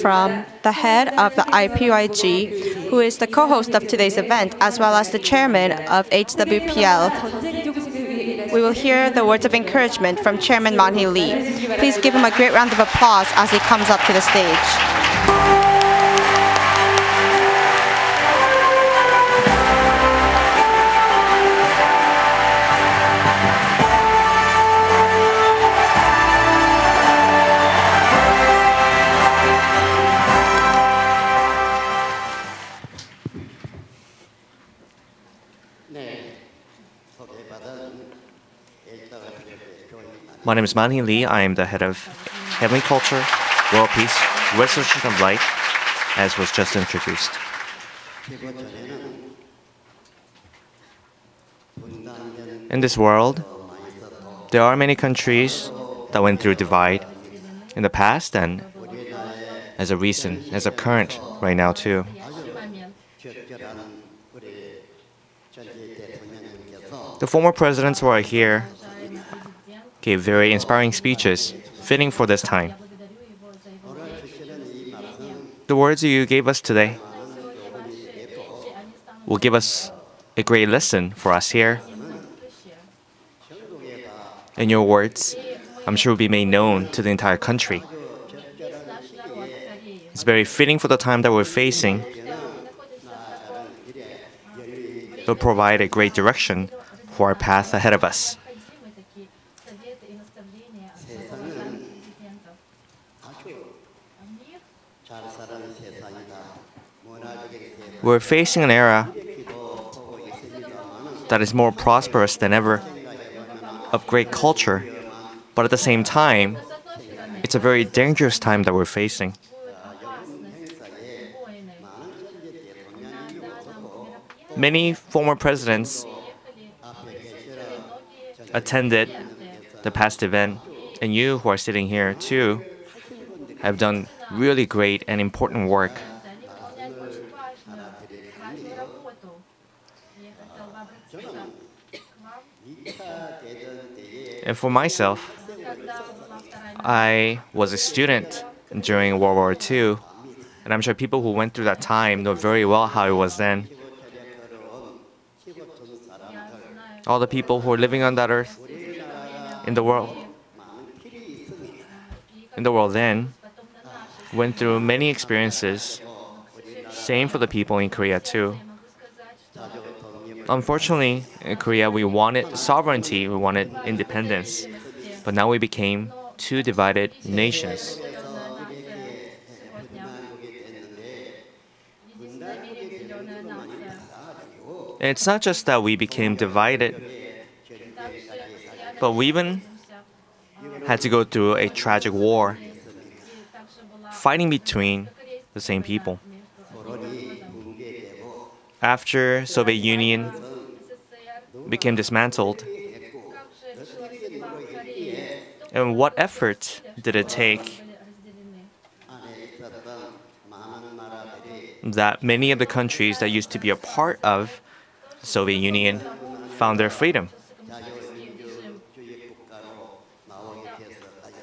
from the head of the IPYG, who is the co-host of today's event, as well as the chairman of HWPL. We will hear the words of encouragement from Chairman Man-hee Lee. Please give him a great round of applause as he comes up to the stage. 네, 소개받은 HWPL 교인 My name is Manhee Lee. I am the head of Heavenly Culture, World Peace, Restoration of Light, as was just introduced. In this world, there are many countries that went through divide in the past and as a current right now too. The former presidents who are here gave very inspiring speeches, fitting for this time. The words you gave us today will give us a great lesson for us here. And your words, I'm sure, will be made known to the entire country. It's very fitting for the time that we're facing. It'll provide a great direction for our path ahead of us. We're facing an era that is more prosperous than ever, of great culture, but at the same time, it's a very dangerous time that we're facing. Many former presidents attended the past event, and you who are sitting here too have done really great and important work. And for myself, I was a student during World War II, and I'm sure people who went through that time know very well how it was then. All the people who were living on that earth, in the world then, went through many experiences. Same for the people in Korea too. Unfortunately, in Korea, we wanted sovereignty, we wanted independence, but now we became two divided nations. And it's not just that we became divided, but we even had to go through a tragic war, fighting between the same people. After Soviet Union became dismantled, and what effort did it take that many of the countries that used to be a part of the Soviet Union found their freedom?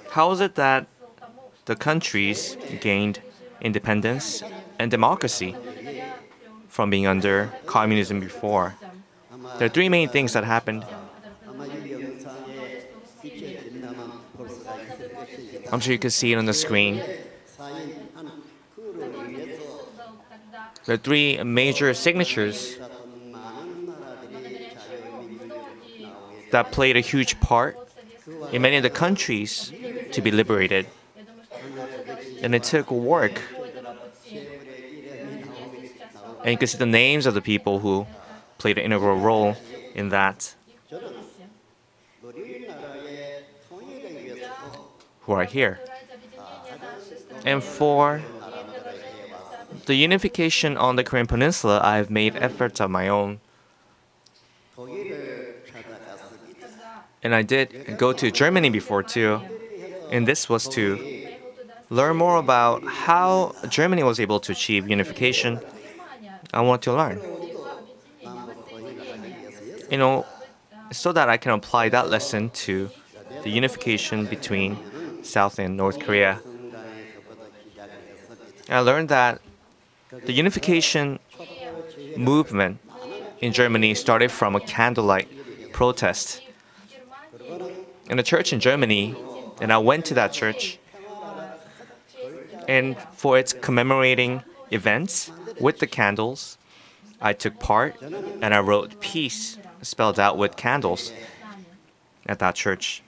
How is it that the countries gained independence and democracy from being under communism before? There are three main things that happened. I'm sure you can see it on the screen. There are three major signatures that played a huge part in many of the countries to be liberated. And it took work. And you can see the names of the people who played an integral role in that, who are here. And for the unification on the Korean Peninsula, I have made efforts of my own. And I did go to Germany before too. And this was to learn more about how Germany was able to achieve unification. I want to learn, so that I can apply that lesson to the unification between South and North Korea. I learned that the unification movement in Germany started from a candlelight protest in a church in Germany, and I went to that church. And for its commemorating events with the candles, I took part and I wrote peace spelled out with candles at that church.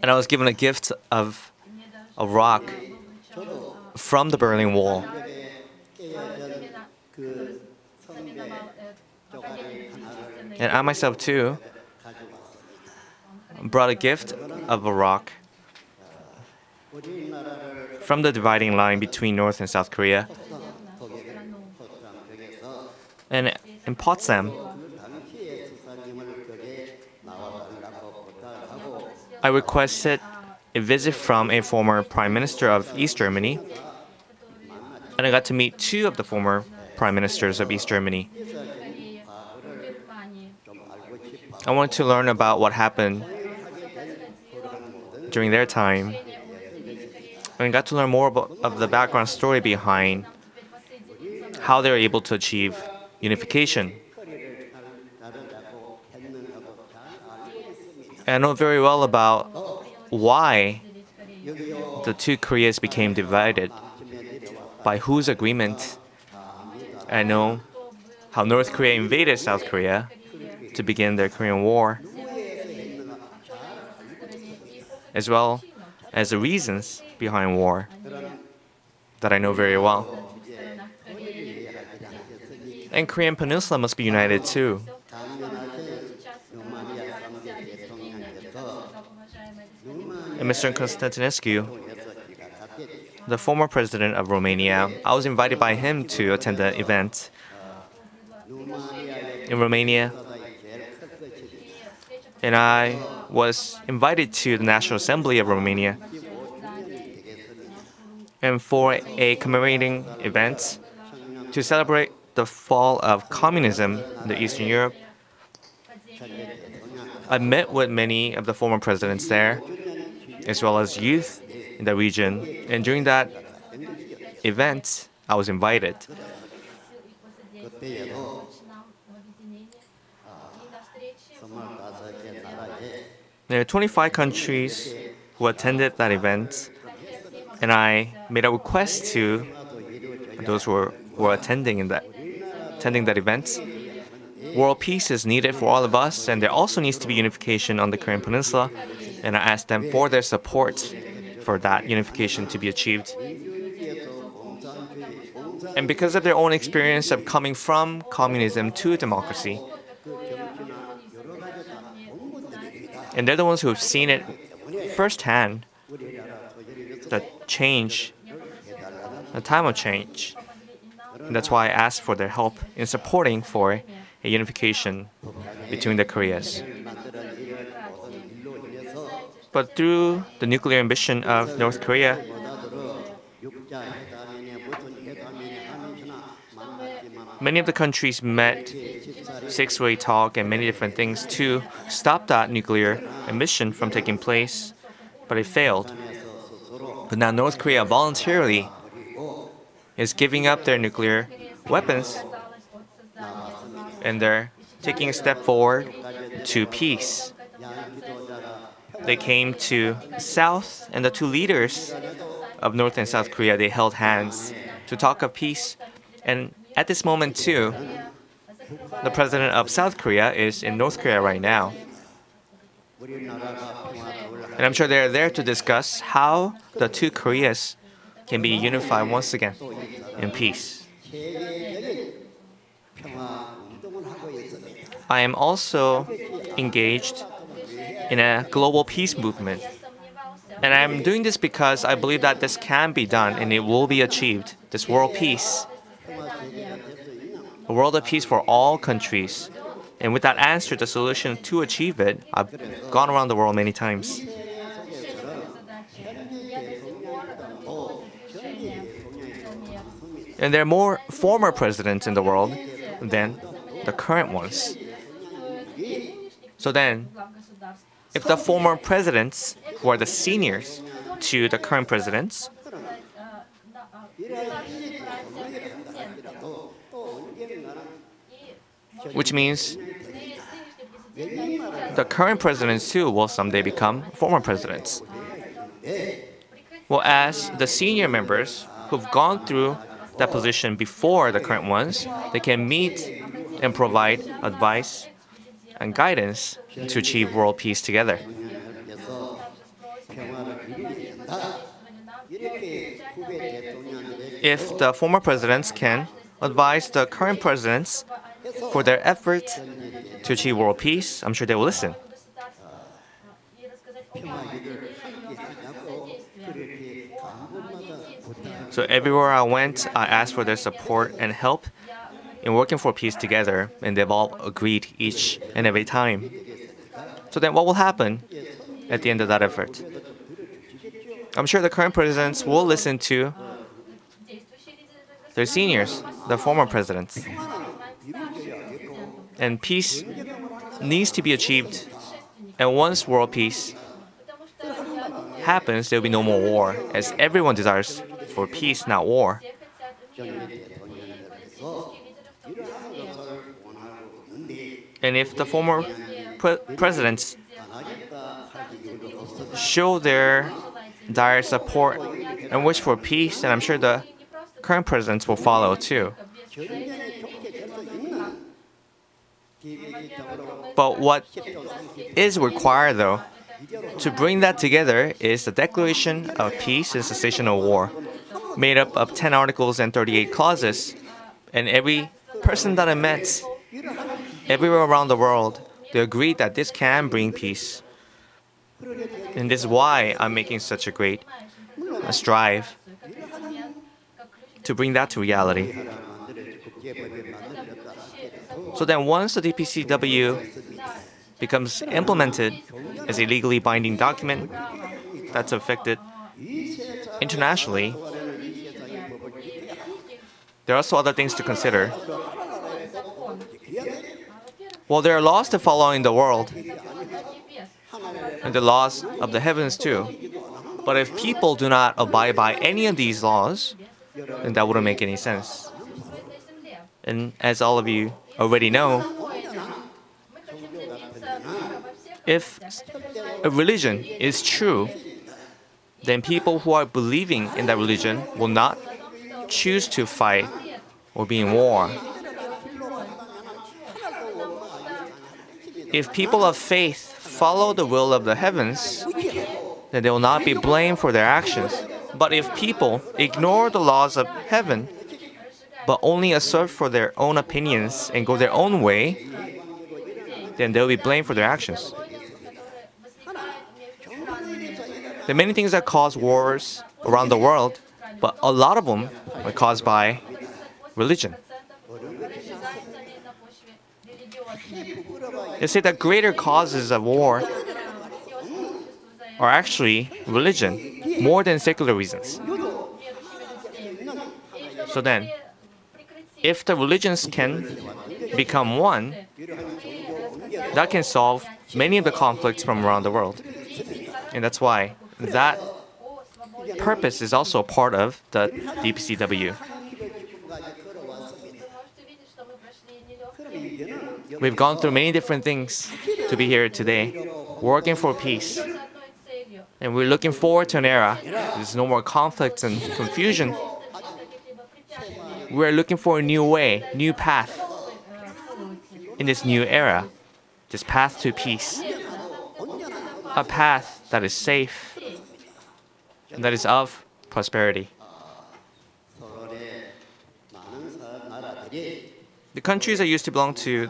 And I was given a gift of a rock from the Berlin Wall. And I myself too brought a gift of a rock from the dividing line between North and South Korea. And in Potsdam, I requested a visit from a former Prime Minister of East Germany, and I got to meet two of the former Prime Ministers of East Germany. I wanted to learn about what happened during their time, and I got to learn more of the background story behind how they were able to achieve unification. And I know very well about why the two Koreas became divided, by whose agreement. I know how North Korea invaded South Korea to begin their Korean War, as well as the reasons behind war that I know very well. And Korean Peninsula must be united too. And Mr. Constantinescu, the former president of Romania, I was invited by him to attend the event in Romania. And I was invited to the National Assembly of Romania. And for a commemorating event to celebrate the fall of communism in Eastern Europe, I met with many of the former presidents there, as well as youth in the region. And during that event, I was invited. There are 25 countries who attended that event, and I made a request to those who were attending that event. World peace is needed for all of us, and there also needs to be unification on the Korean Peninsula, and I asked them for their support for that unification to be achieved. And because of their own experience of coming from communism to democracy, and they're the ones who have seen it firsthand, the change, the time of change. And that's why I asked for their help in supporting for a unification between the Koreas. But through the nuclear ambition of North Korea, many of the countries met six-way talk and many different things to stop that nuclear ambition from taking place, but it failed. But now North Korea voluntarily is giving up their nuclear weapons, and they're taking a step forward to peace. They came to the South, and the two leaders of North and South Korea, they held hands to talk of peace. And at this moment too, the president of South Korea is in North Korea right now. And I'm sure they're there to discuss how the two Koreas can be unified once again in peace. I am also engaged in a global peace movement. And I'm doing this because I believe that this can be done and it will be achieved, this world peace. A world of peace for all countries. And with that answer, the solution to achieve it, I've gone around the world many times. And there are more former presidents in the world than the current ones. So then, if the former presidents, who are the seniors to the current presidents, which means the current presidents too will someday become former presidents. Well, as the senior members who've gone through that position before the current ones, they can meet and provide advice and guidance to achieve world peace together. If the former presidents can advise the current presidents for their effort to achieve world peace, I'm sure they will listen. So everywhere I went, I asked for their support and help in working for peace together, and they've all agreed each and every time. So then what will happen at the end of that effort? I'm sure the current presidents will listen to their seniors, the former presidents. And peace needs to be achieved. And once world peace happens, there will be no more war, as everyone desires for peace, not war. And if the former presidents show their dire support and wish for peace, then I'm sure the current presidents will follow too. But what is required, though, to bring that together is the Declaration of Peace and Cessation of War, made up of 10 articles and 38 clauses. And every person that I met, everywhere around the world, they agreed that this can bring peace. And this is why I'm making such a great strive to bring that to reality. So then once the DPCW becomes implemented as a legally binding document that's affected internationally, there are also other things to consider. Well, there are laws to follow in the world, and the laws of the heavens too. But if people do not abide by any of these laws, then that wouldn't make any sense. And as all of you already know, if a religion is true, then people who are believing in that religion will not choose to fight or be in war. If people of faith follow the will of the heavens, then they will not be blamed for their actions. But if people ignore the laws of heaven, but only assert for their own opinions and go their own way, then they will be blamed for their actions. There are many things that cause wars around the world, but a lot of them are caused by religion. They say that greater causes of war are actually religion, more than secular reasons. So then, if the religions can become one, that can solve many of the conflicts from around the world. And that's why that purpose is also a part of the DPCW. We've gone through many different things to be here today, working for peace. And we're looking forward to an era. There's no more conflicts and confusion. We're looking for a new way, new path in this new era, this path to peace. A path that is safe and that is of prosperity. The countries that used to belong to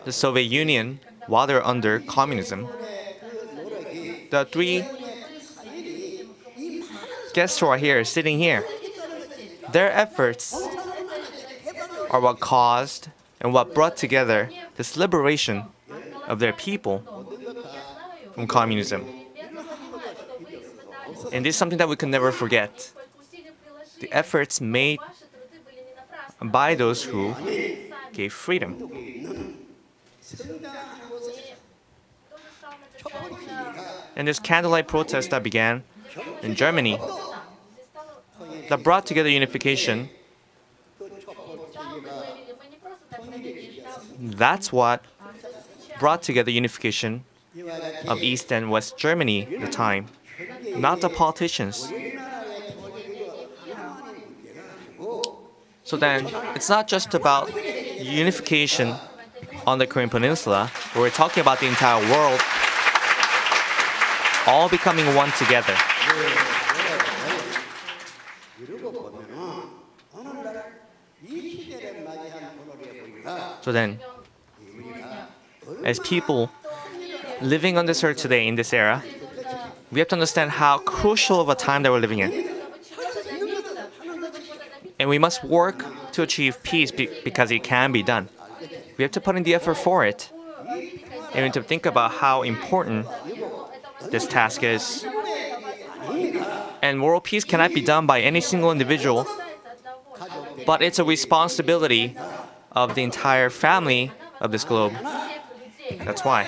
the Soviet Union while they're under communism, the three guests who are here, sitting here, their efforts are what caused and what brought together this liberation of their people from communism. And this is something that we can never forget. The efforts made by those who gave freedom. And this candlelight protest that began in Germany, that brought together unification, that's what brought together unification of East and West Germany at the time, not the politicians. So then, it's not just about unification on the Korean Peninsula, but we're talking about the entire world all becoming one together. So then, as people living on this earth today in this era, we have to understand how crucial of a time that we're living in. And we must work to achieve peace because it can be done. We have to put in the effort for it. And we have to think about how important this task is. And world peace cannot be done by any single individual, but it's a responsibility of the entire family of this globe. That's why.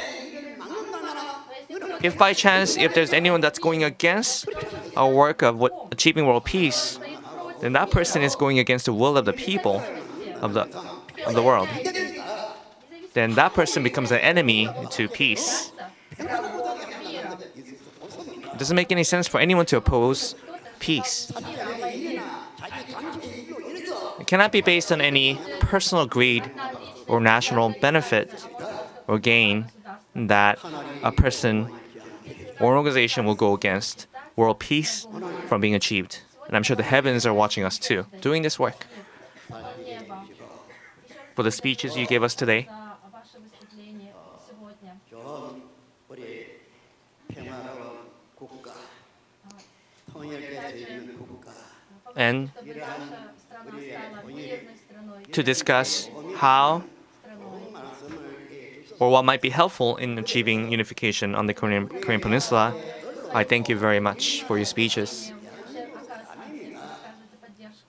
If by chance, if there's anyone that's going against our work of achieving world peace, then that person is going against the will of the people of the world. Then that person becomes an enemy to peace. It doesn't make any sense for anyone to oppose peace. It cannot be based on any personal greed or national benefit or gain that a person or an organization will go against world peace from being achieved. And I'm sure the heavens are watching us too, doing this work. For the speeches you gave us today, and to discuss how or what might be helpful in achieving unification on the Korean Peninsula, I thank you very much for your speeches.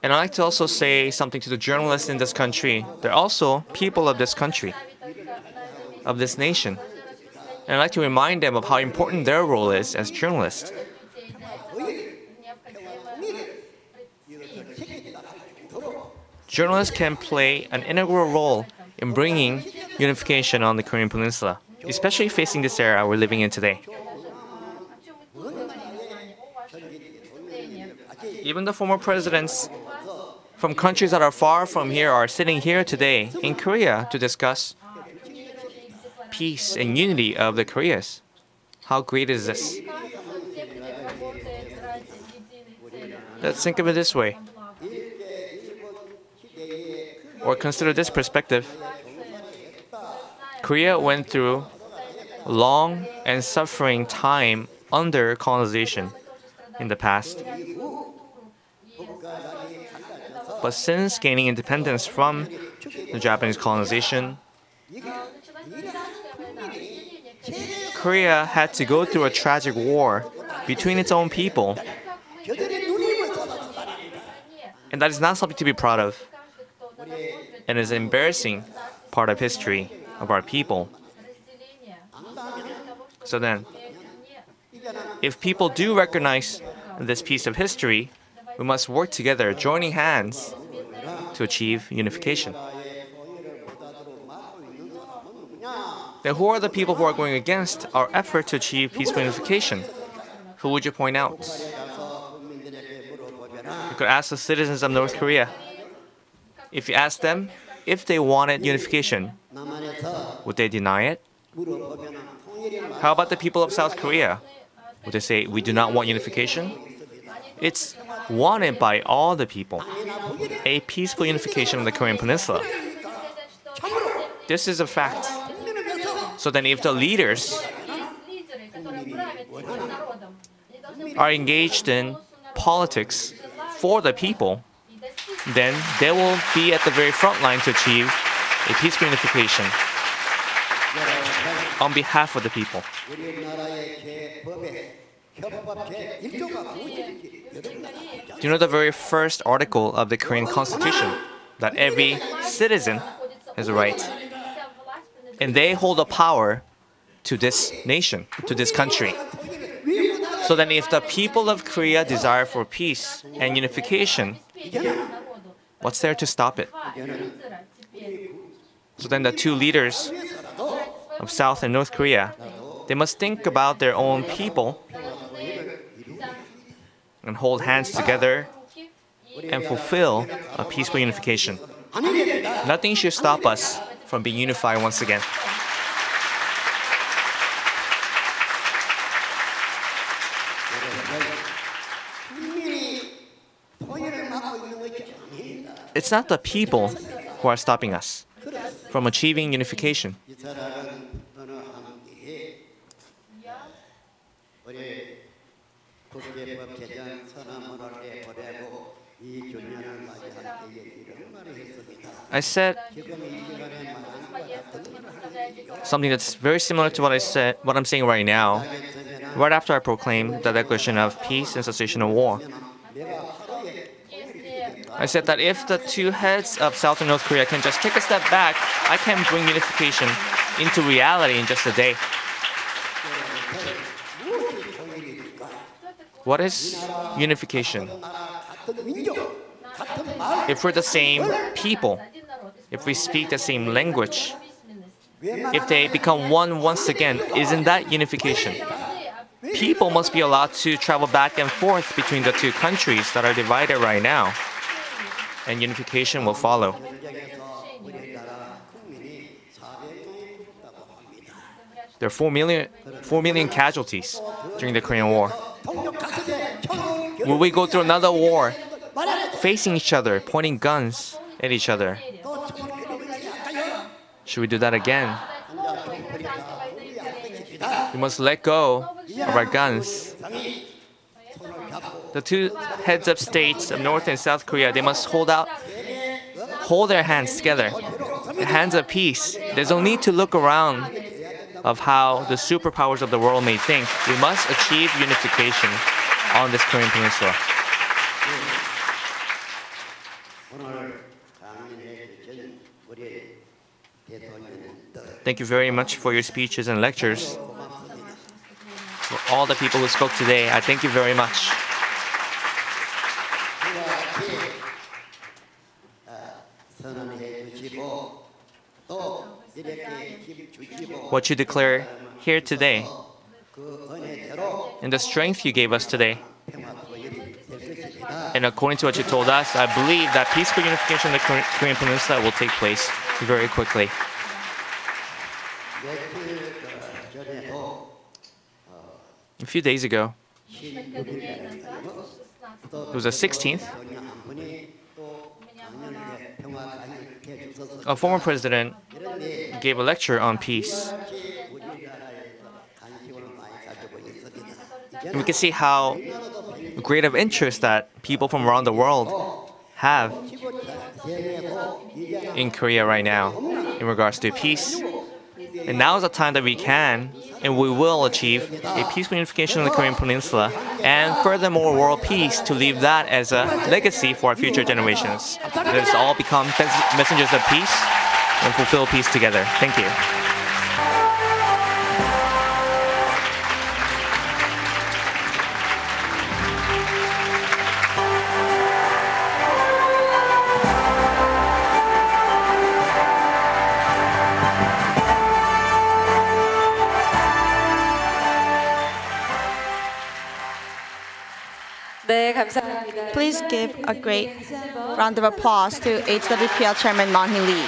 And I'd like to also say something to the journalists in this country. They're also people of this country, of this nation. And I'd like to remind them of how important their role is as journalists. Journalists can play an integral role in bringing unification on the Korean Peninsula, especially facing this era we're living in today. Even the former presidents from countries that are far from here are sitting here today in Korea to discuss peace and unity of the Koreas. How great is this? Let's think of it this way. Or consider this perspective. Korea went through long and suffering time under colonization in the past. But since gaining independence from the Japanese colonization, Korea had to go through a tragic war between its own people. And that is not something to be proud of. And is an embarrassing part of history of our people. So then, if people do recognize this piece of history, we must work together, joining hands, to achieve unification. Then who are the people who are going against our effort to achieve peaceful unification? Who would you point out? You could ask the citizens of North Korea. If you ask them if they wanted unification, would they deny it? How about the people of South Korea? Would they say, we do not want unification? It's wanted by all the people, a peaceful unification of the Korean Peninsula. This is a fact. So then if the leaders are engaged in politics for the people, then they will be at the very front line to achieve a peaceful unification on behalf of the people. Do you know the very first article of the Korean Constitution? That every citizen has a right. And they hold the power to this nation, to this country. So then if the people of Korea desire for peace and unification, what's there to stop it? So then the two leaders of South and North Korea, they must think about their own people and hold hands together and fulfill a peaceful unification. Nothing should stop us from being unified once again. It's not the people who are stopping us. from achieving unification. I said something that's very similar to what I'm saying right now, right after I proclaimed the declaration of peace and cessation of war. I said that if the two heads of South and North Korea can just take a step back, I can bring unification into reality in just a day. What is unification? If we're the same people, if we speak the same language, if they become one once again, isn't that unification? People must be allowed to travel back and forth between the two countries that are divided right now, and unification will follow. There are 4 million casualties during the Korean War. Will we go through another war, facing each other, pointing guns at each other? Should we do that again? We must let go of our guns. The two heads of states of North and South Korea, they must hold their hands together, the hands of peace. There's no need to look around of how the superpowers of the world may think. We must achieve unification on this Korean peninsula. Thank you very much for your speeches and lectures. For all the people who spoke today, I thank you very much. What you declare here today and the strength you gave us today, and according to what you told us, I believe that peaceful unification of the Korean Peninsula will take place very quickly. A few days ago, it was the 16th, a former president gave a lecture on peace. And we can see how great of interest that people from around the world have in Korea right now in regards to peace. And now is the time that we can and we will achieve a peaceful unification of the Korean Peninsula and furthermore world peace to leave that as a legacy for our future generations. Let us all become messengers of peace and fulfill peace together. Thank you. Please give a great round of applause to HWPL Chairman Man-hee Lee.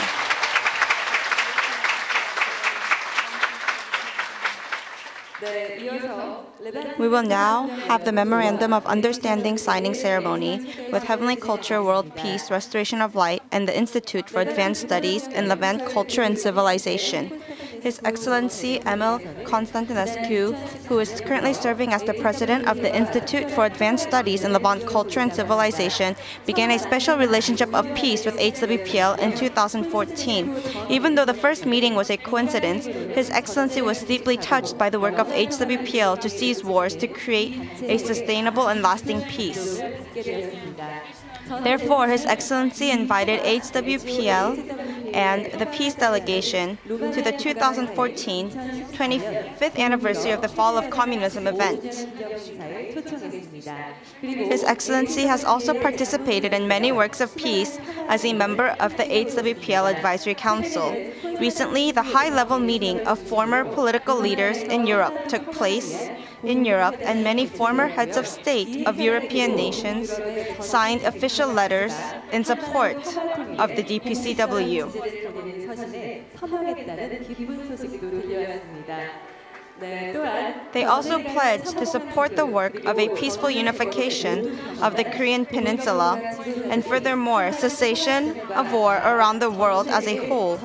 We will now have the Memorandum of Understanding signing ceremony with Heavenly Culture, World Peace, Restoration of Light, and the Institute for Advanced Studies in Levant Culture and Civilization. His Excellency Emil Constantinescu, who is currently serving as the president of the Institute for Advanced Studies in Levant Culture and Civilization, began a special relationship of peace with HWPL in 2014. Even though the first meeting was a coincidence, His Excellency was deeply touched by the work of HWPL to cease wars to create a sustainable and lasting peace. Therefore, His Excellency invited HWPL and the Peace Delegation to the 2014 25th anniversary of the Fall of Communism event. His Excellency has also participated in many works of peace as a member of the HWPL Advisory Council. Recently, the high-level meeting of former political leaders in Europe took place in Europe, and many former heads of state of European nations signed official letters in support of the DPCW. They also pledged to support the work of a peaceful unification of the Korean Peninsula and furthermore cessation of war around the world as a whole,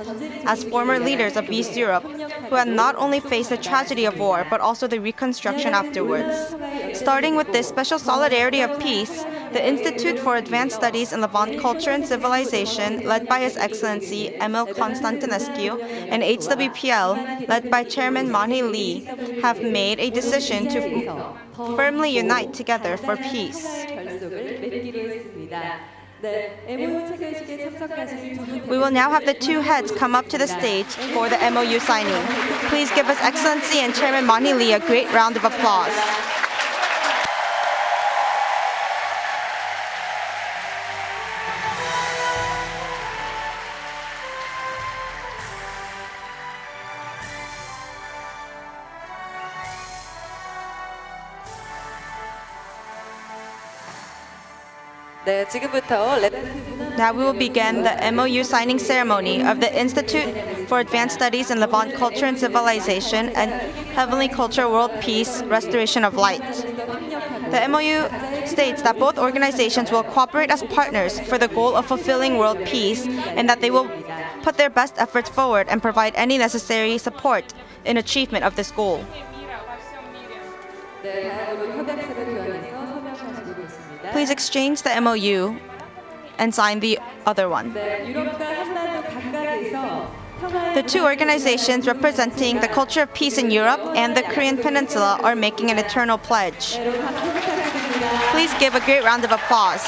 as former leaders of East Europe who had not only faced the tragedy of war but also the reconstruction afterwards. Starting with this special solidarity of peace, the Institute for Advanced Studies in Levant Culture and Civilization, led by His Excellency Emil Constantinescu, and HWPL, led by Chairman Manhee Lee, have made a decision to firmly unite together for peace. We will now have the two heads come up to the stage for the MOU signing. Please give His Excellency and Chairman Manhee Lee a great round of applause. Now we will begin the MOU signing ceremony of the Institute for Advanced Studies in Levant Culture and Civilization and Heavenly Culture World Peace Restoration of Light. The MOU states that both organizations will cooperate as partners for the goal of fulfilling world peace and that they will put their best efforts forward and provide any necessary support in achievement of this goal. Please exchange the MOU and sign the other one. The two organizations representing the culture of peace in Europe and the Korean Peninsula are making an eternal pledge. Please give a great round of applause.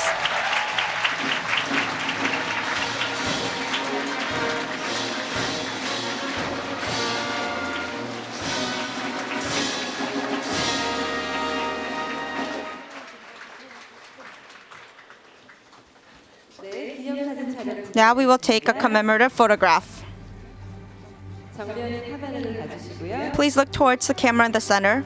Now we will take a commemorative photograph. Please look towards the camera in the center.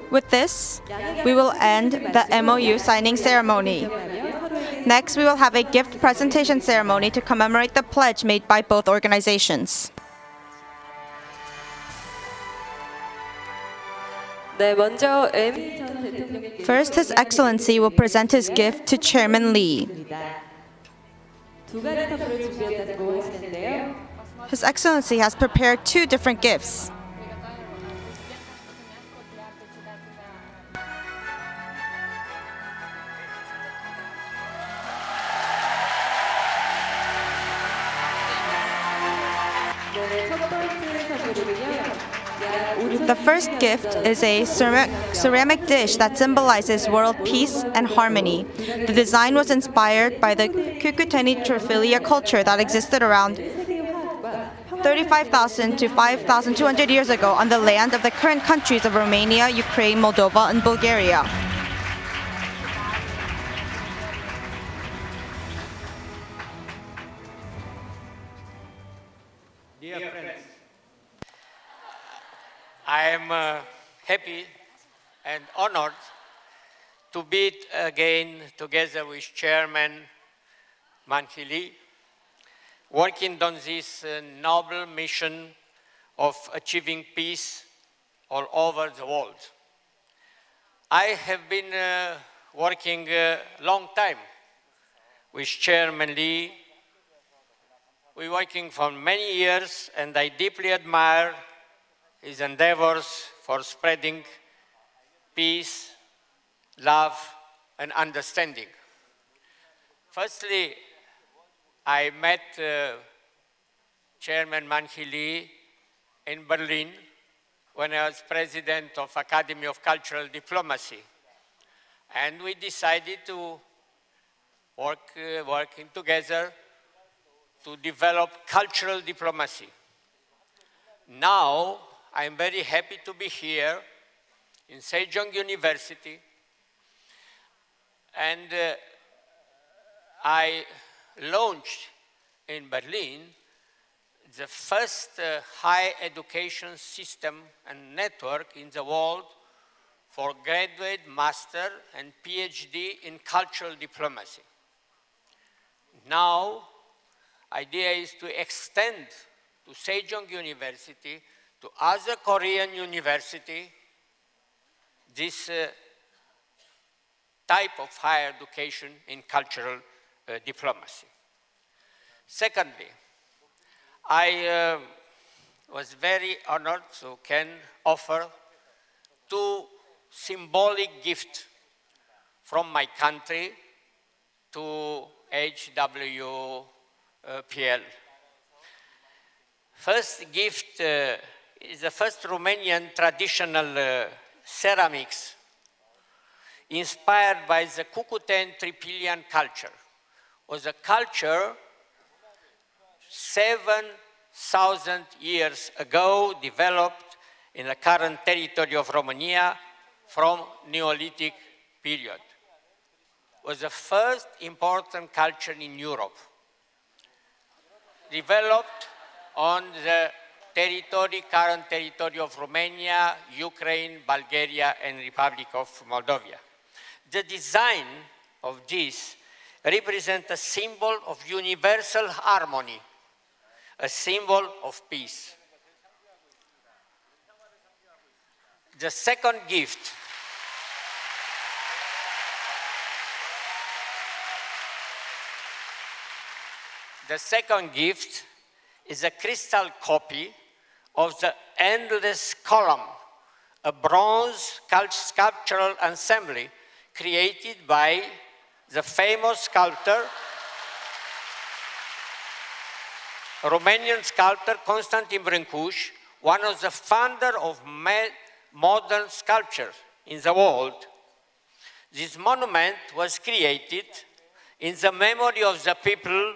With this, we will end the MOU signing ceremony. Next, we will have a gift presentation ceremony to commemorate the pledge made by both organizations. First, His Excellency will present his gift to Chairman Lee. His Excellency has prepared two different gifts. The first gift is a ceramic dish that symbolizes world peace and harmony. The design was inspired by the Kukuteni Trophilia culture that existed around 35,000 to 5,200 years ago on the land of the current countries of Romania, Ukraine, Moldova, and Bulgaria. Dear friends, I am happy and honored to be again together with Chairman Manhee Lee, working on this noble mission of achieving peace all over the world. I have been working a long time with Chairman Lee. We're working for many years, and I deeply admire his endeavors for spreading peace, love, and understanding. Firstly, I met Chairman Manhee Lee in Berlin when I was president of Academy of Cultural Diplomacy. And we decided to working together to develop cultural diplomacy. Now, I'm very happy to be here in Sejong University, and I launched in Berlin the first higher education system and network in the world for graduate, master, and PhD in cultural diplomacy. Now, idea is to extend to Sejong University, to other Korean university, this type of higher education in cultural diplomacy. Secondly, I was very honored to can offer two symbolic gifts from my country to HWPL. First gift is the first Romanian traditional ceramics inspired by the Cucuten Tripilian culture. It was a culture 7,000 years ago developed in the current territory of Romania from Neolithic period. It was the first important culture in Europe, developed on the territory, current territory of Romania, Ukraine, Bulgaria, and Republic of Moldova. The design of this represents a symbol of universal harmony, a symbol of peace. The second gift is a crystal copy of the Endless Column, a bronze sculptural ensemble created by the famous sculptor, Romanian sculptor Constantin Brâncuș, one of the founders of modern sculpture in the world. This monument was created in the memory of the people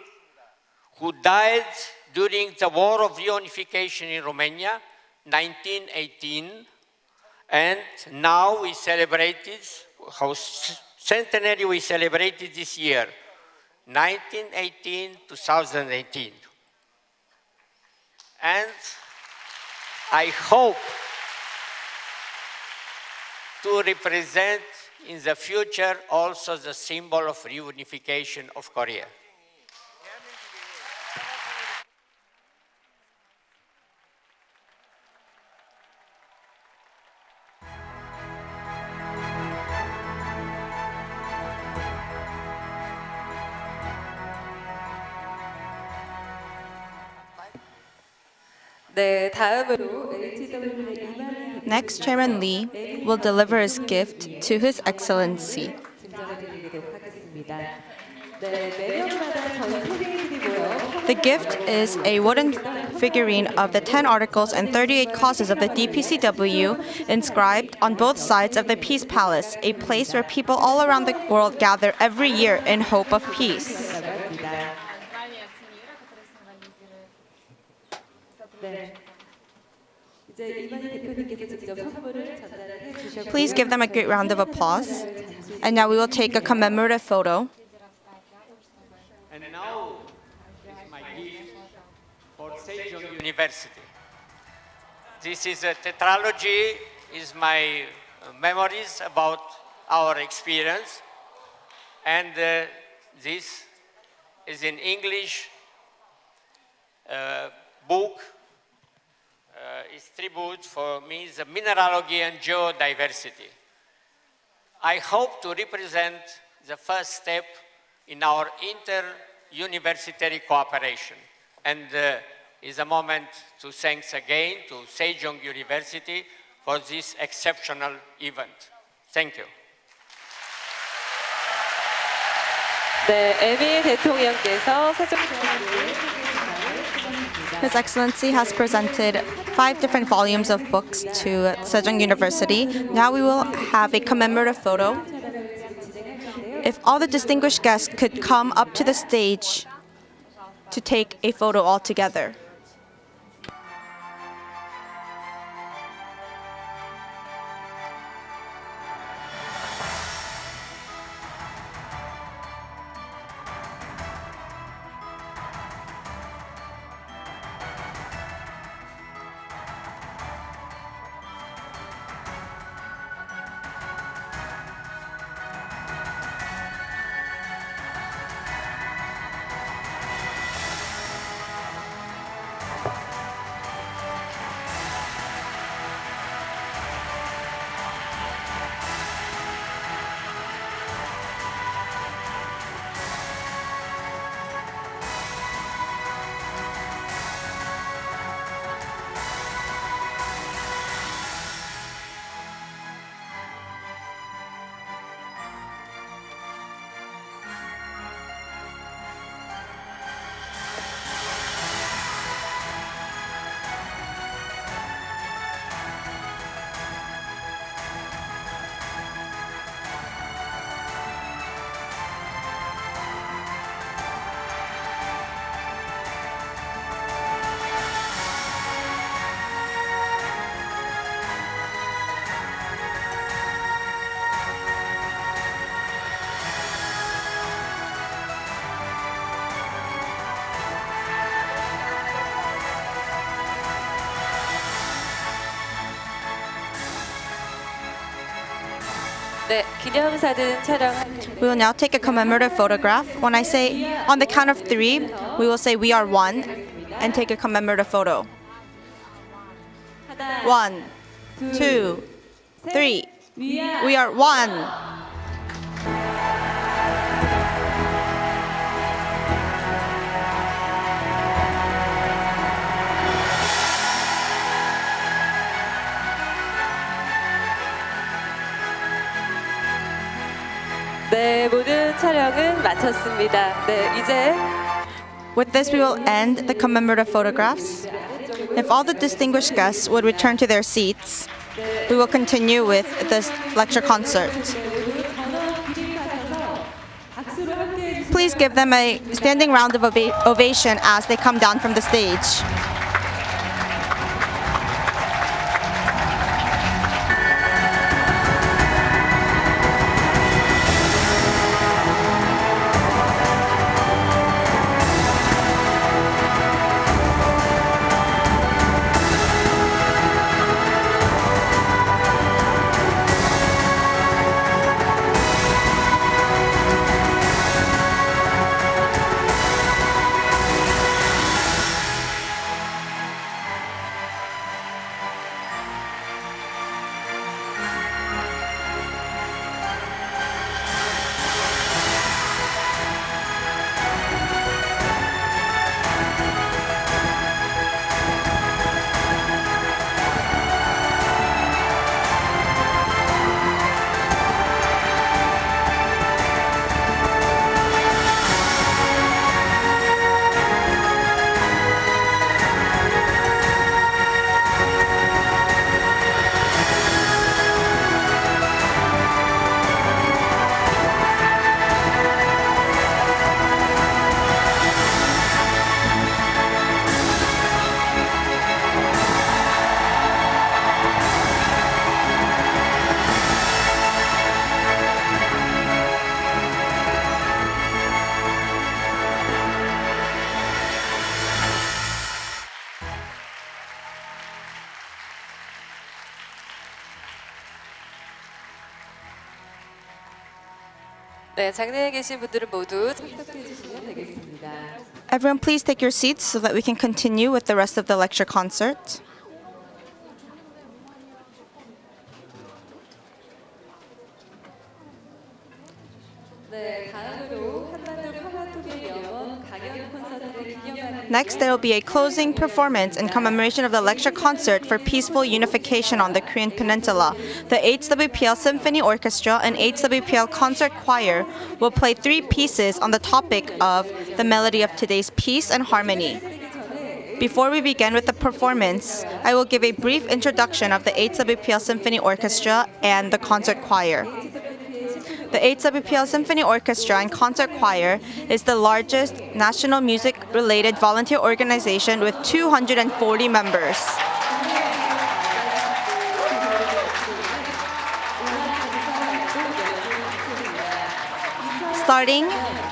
who died during the War of Unification in Romania, 1918, and now we celebrated, centenary we celebrated this year, 1918-2018. And I hope to represent in the future also the symbol of reunification of Korea. Next, Chairman Lee will deliver his gift to His Excellency. The gift is a wooden figurine of the 10 articles and 38 causes of the DPCW inscribed on both sides of the Peace Palace, a place where people all around the world gather every year in hope of peace. Please give them a great round of applause. And now we will take a commemorative photo. And now is my gift for Sejong University. This is a tetralogy, is my memories about our experience. And this is in English book. Is tribute for me the mineralogy and geodiversity. I hope to represent the first step in our inter-university cooperation, and is a moment to thanks again to Sejong University for this exceptional event. Thank you. 네, 에밀 대통령께서 His Excellency has presented 5 different volumes of books to Sejong University. Now we will have a commemorative photo. If all the distinguished guests could come up to the stage to take a photo all together. 네, 기념사진 촬영. We will now take a commemorative photograph. When I say on the count of 3, we will say we are one and take a commemorative photo. 1, 2, 3. We are one. 네, 모든 촬영은 마쳤습니다. 네, 이제 With this, we will end the commemorative photographs. If all the distinguished guests would return to their seats, we will continue with this lecture concert. Please give them a standing round of ovation as they come down from the stage. 네, 장내에 계신 분들은 모두 참석해 주시면 되겠습니다. Everyone, please take your seats so that we can continue with the rest of the lecture concert. 네, 다음으로 한반도 평화통일 영원 강연 콘서트를 기념하는 Next, there will be a closing performance in commemoration of the lecture concert for peaceful unification on the Korean Peninsula. The HWPL Symphony Orchestra and HWPL Concert Choir will play 3 pieces on the topic of the melody of today's peace and harmony. Before we begin with the performance, I will give a brief introduction of the HWPL Symphony Orchestra and the Concert Choir. The HWPL Symphony Orchestra and Concert Choir is the largest national music-related volunteer organization with 240 members. Starting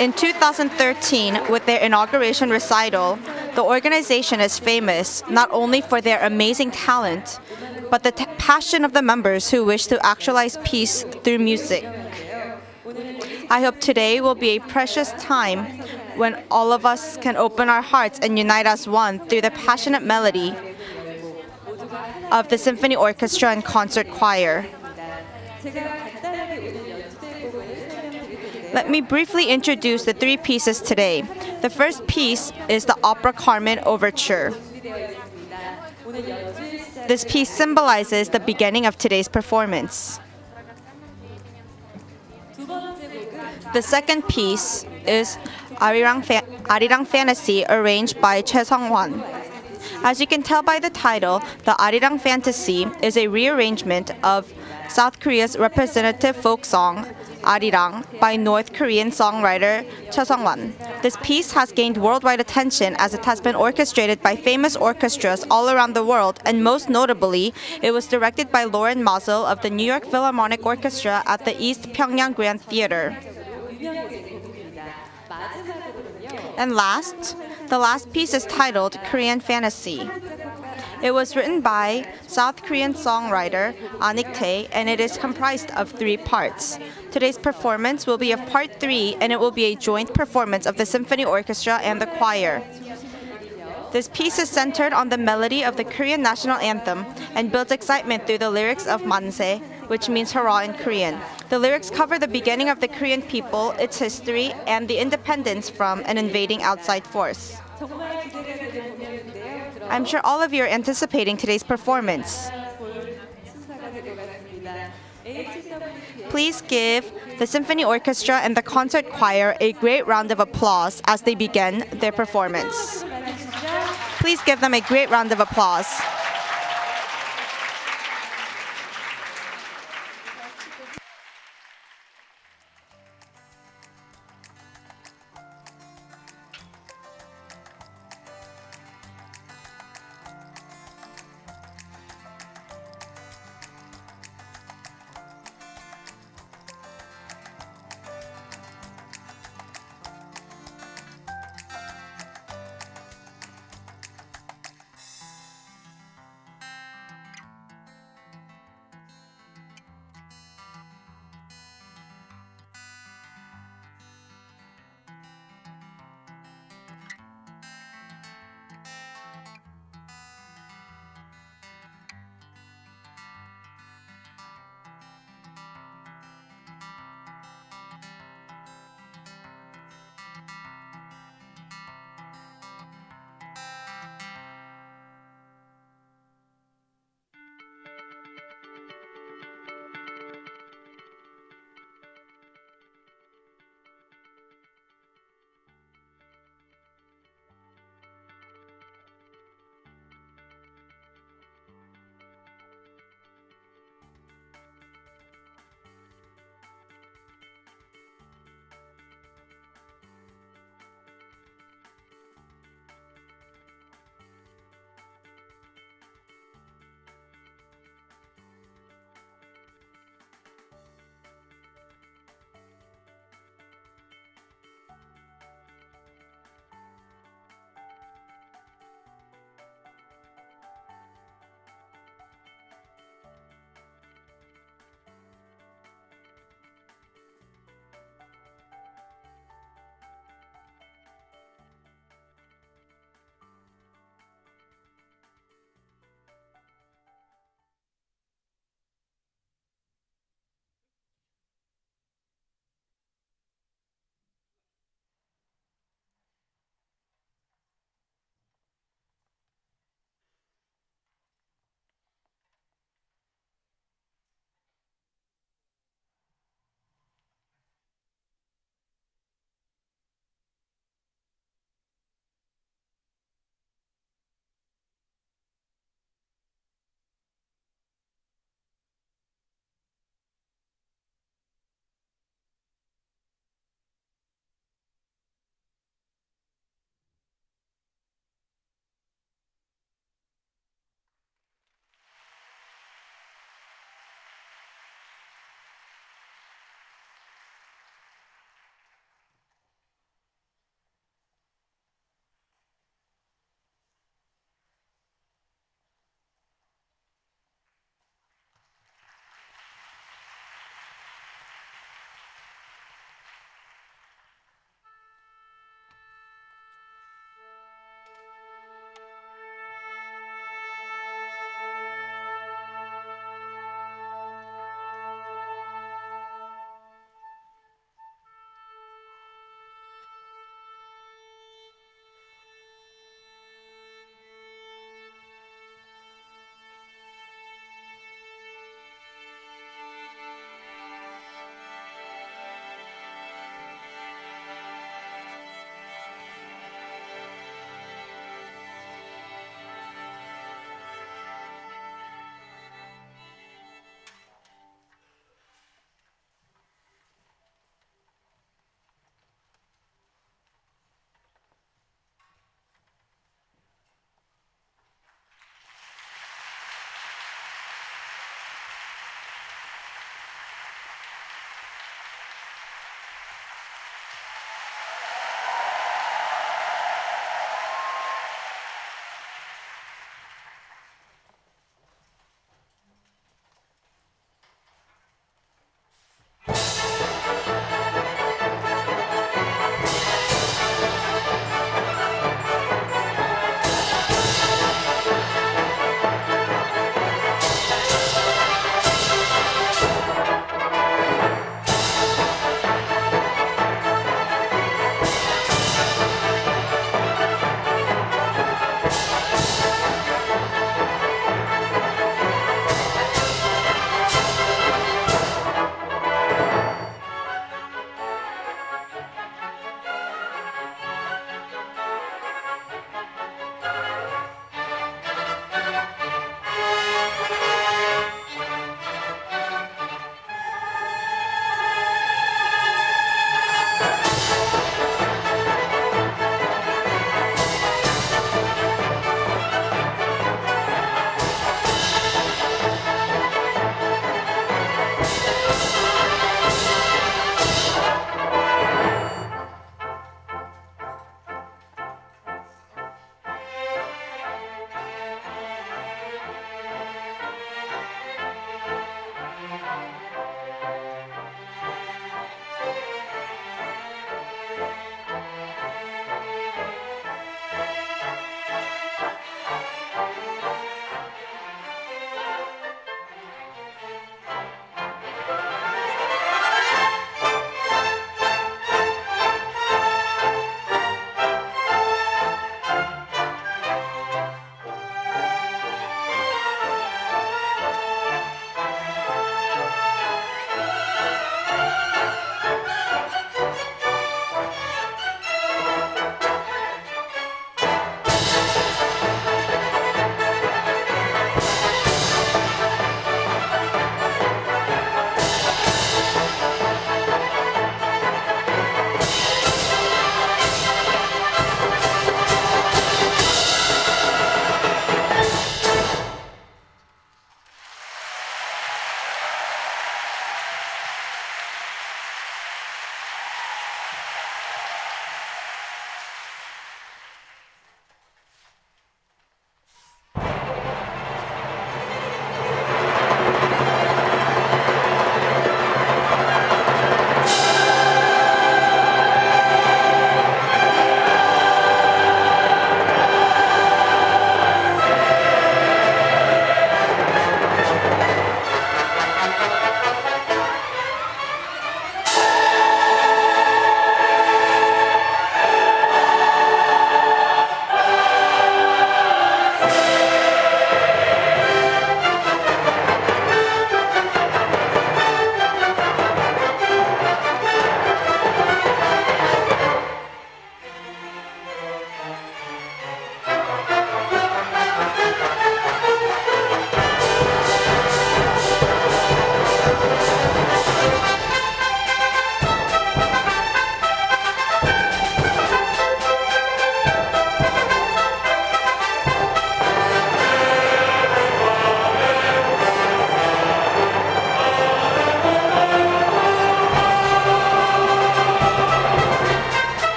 in 2013 with their inauguration recital, the organization is famous not only for their amazing talent, but the passion of the members who wish to actualize peace through music. I hope today will be a precious time when all of us can open our hearts and unite as one through the passionate melody of the Symphony Orchestra and Concert Choir. Let me briefly introduce the 3 pieces today. The first piece is the Opera Carmen Overture. This piece symbolizes the beginning of today's performance. The second piece is Arirang Fantasy, arranged by Choi Sung-won. As you can tell by the title, the Arirang Fantasy is a rearrangement of South Korea's representative folk song, Arirang, by North Korean songwriter Choi Sung-won. This piece has gained worldwide attention as it has been orchestrated by famous orchestras all around the world, and most notably, it was directed by Lauren Mazel of the New York Philharmonic Orchestra at the East Pyongyang Grand Theater. And last, the last piece is titled Korean Fantasy. It was written by South Korean songwriter Anik Tae, and it is comprised of 3 parts. Today's performance will be of part 3, and it will be a joint performance of the symphony orchestra and the choir. This piece is centered on the melody of the Korean national anthem and builds excitement through the lyrics of Manse, which means hurrah in Korean. The lyrics cover the beginning of the Korean people, its history, and the independence from an invading outside force. I'm sure all of you are anticipating today's performance. Please give the symphony orchestra and the concert choir a great round of applause as they begin their performance. Please give them a great round of applause.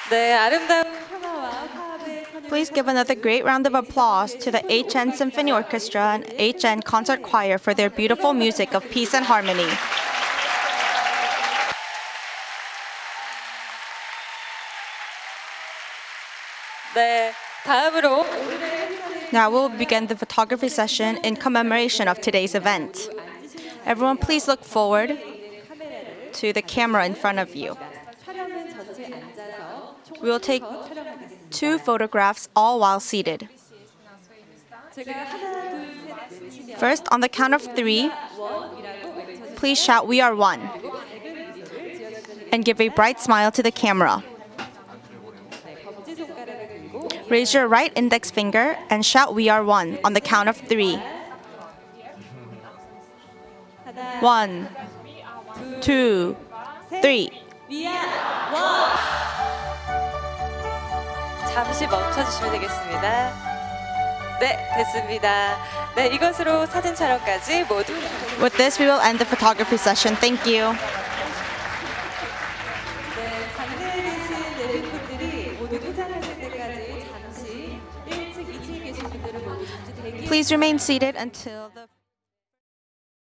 네, 아름다운 평화와 화합의 선율을 Please give another great round of applause to the HN Symphony Orchestra and HN Concert Choir for their beautiful music of peace and harmony. 네, 다음으로 Now we'll begin the photography session in commemoration of today's event. Everyone, please look forward to the camera in front of you. We will take 2 photographs all while seated. First, on the count of 3, please shout, "We are one," and give a bright smile to the camera. Raise your right index finger and shout, "We are one," on the count of 3. 1, 2, 3. 잠시 멈춰주시면 되겠습니다. 네, 됐습니다. 네, 이것으로 사진 촬영까지 모두 With this, we will end the photography session. Thank you. 장내에 계신 내빈분들이 모두 퇴장하실 때까지 잠시 1층, 2층에 계신 분들은 모두 잠시 대기 Please remain seated until the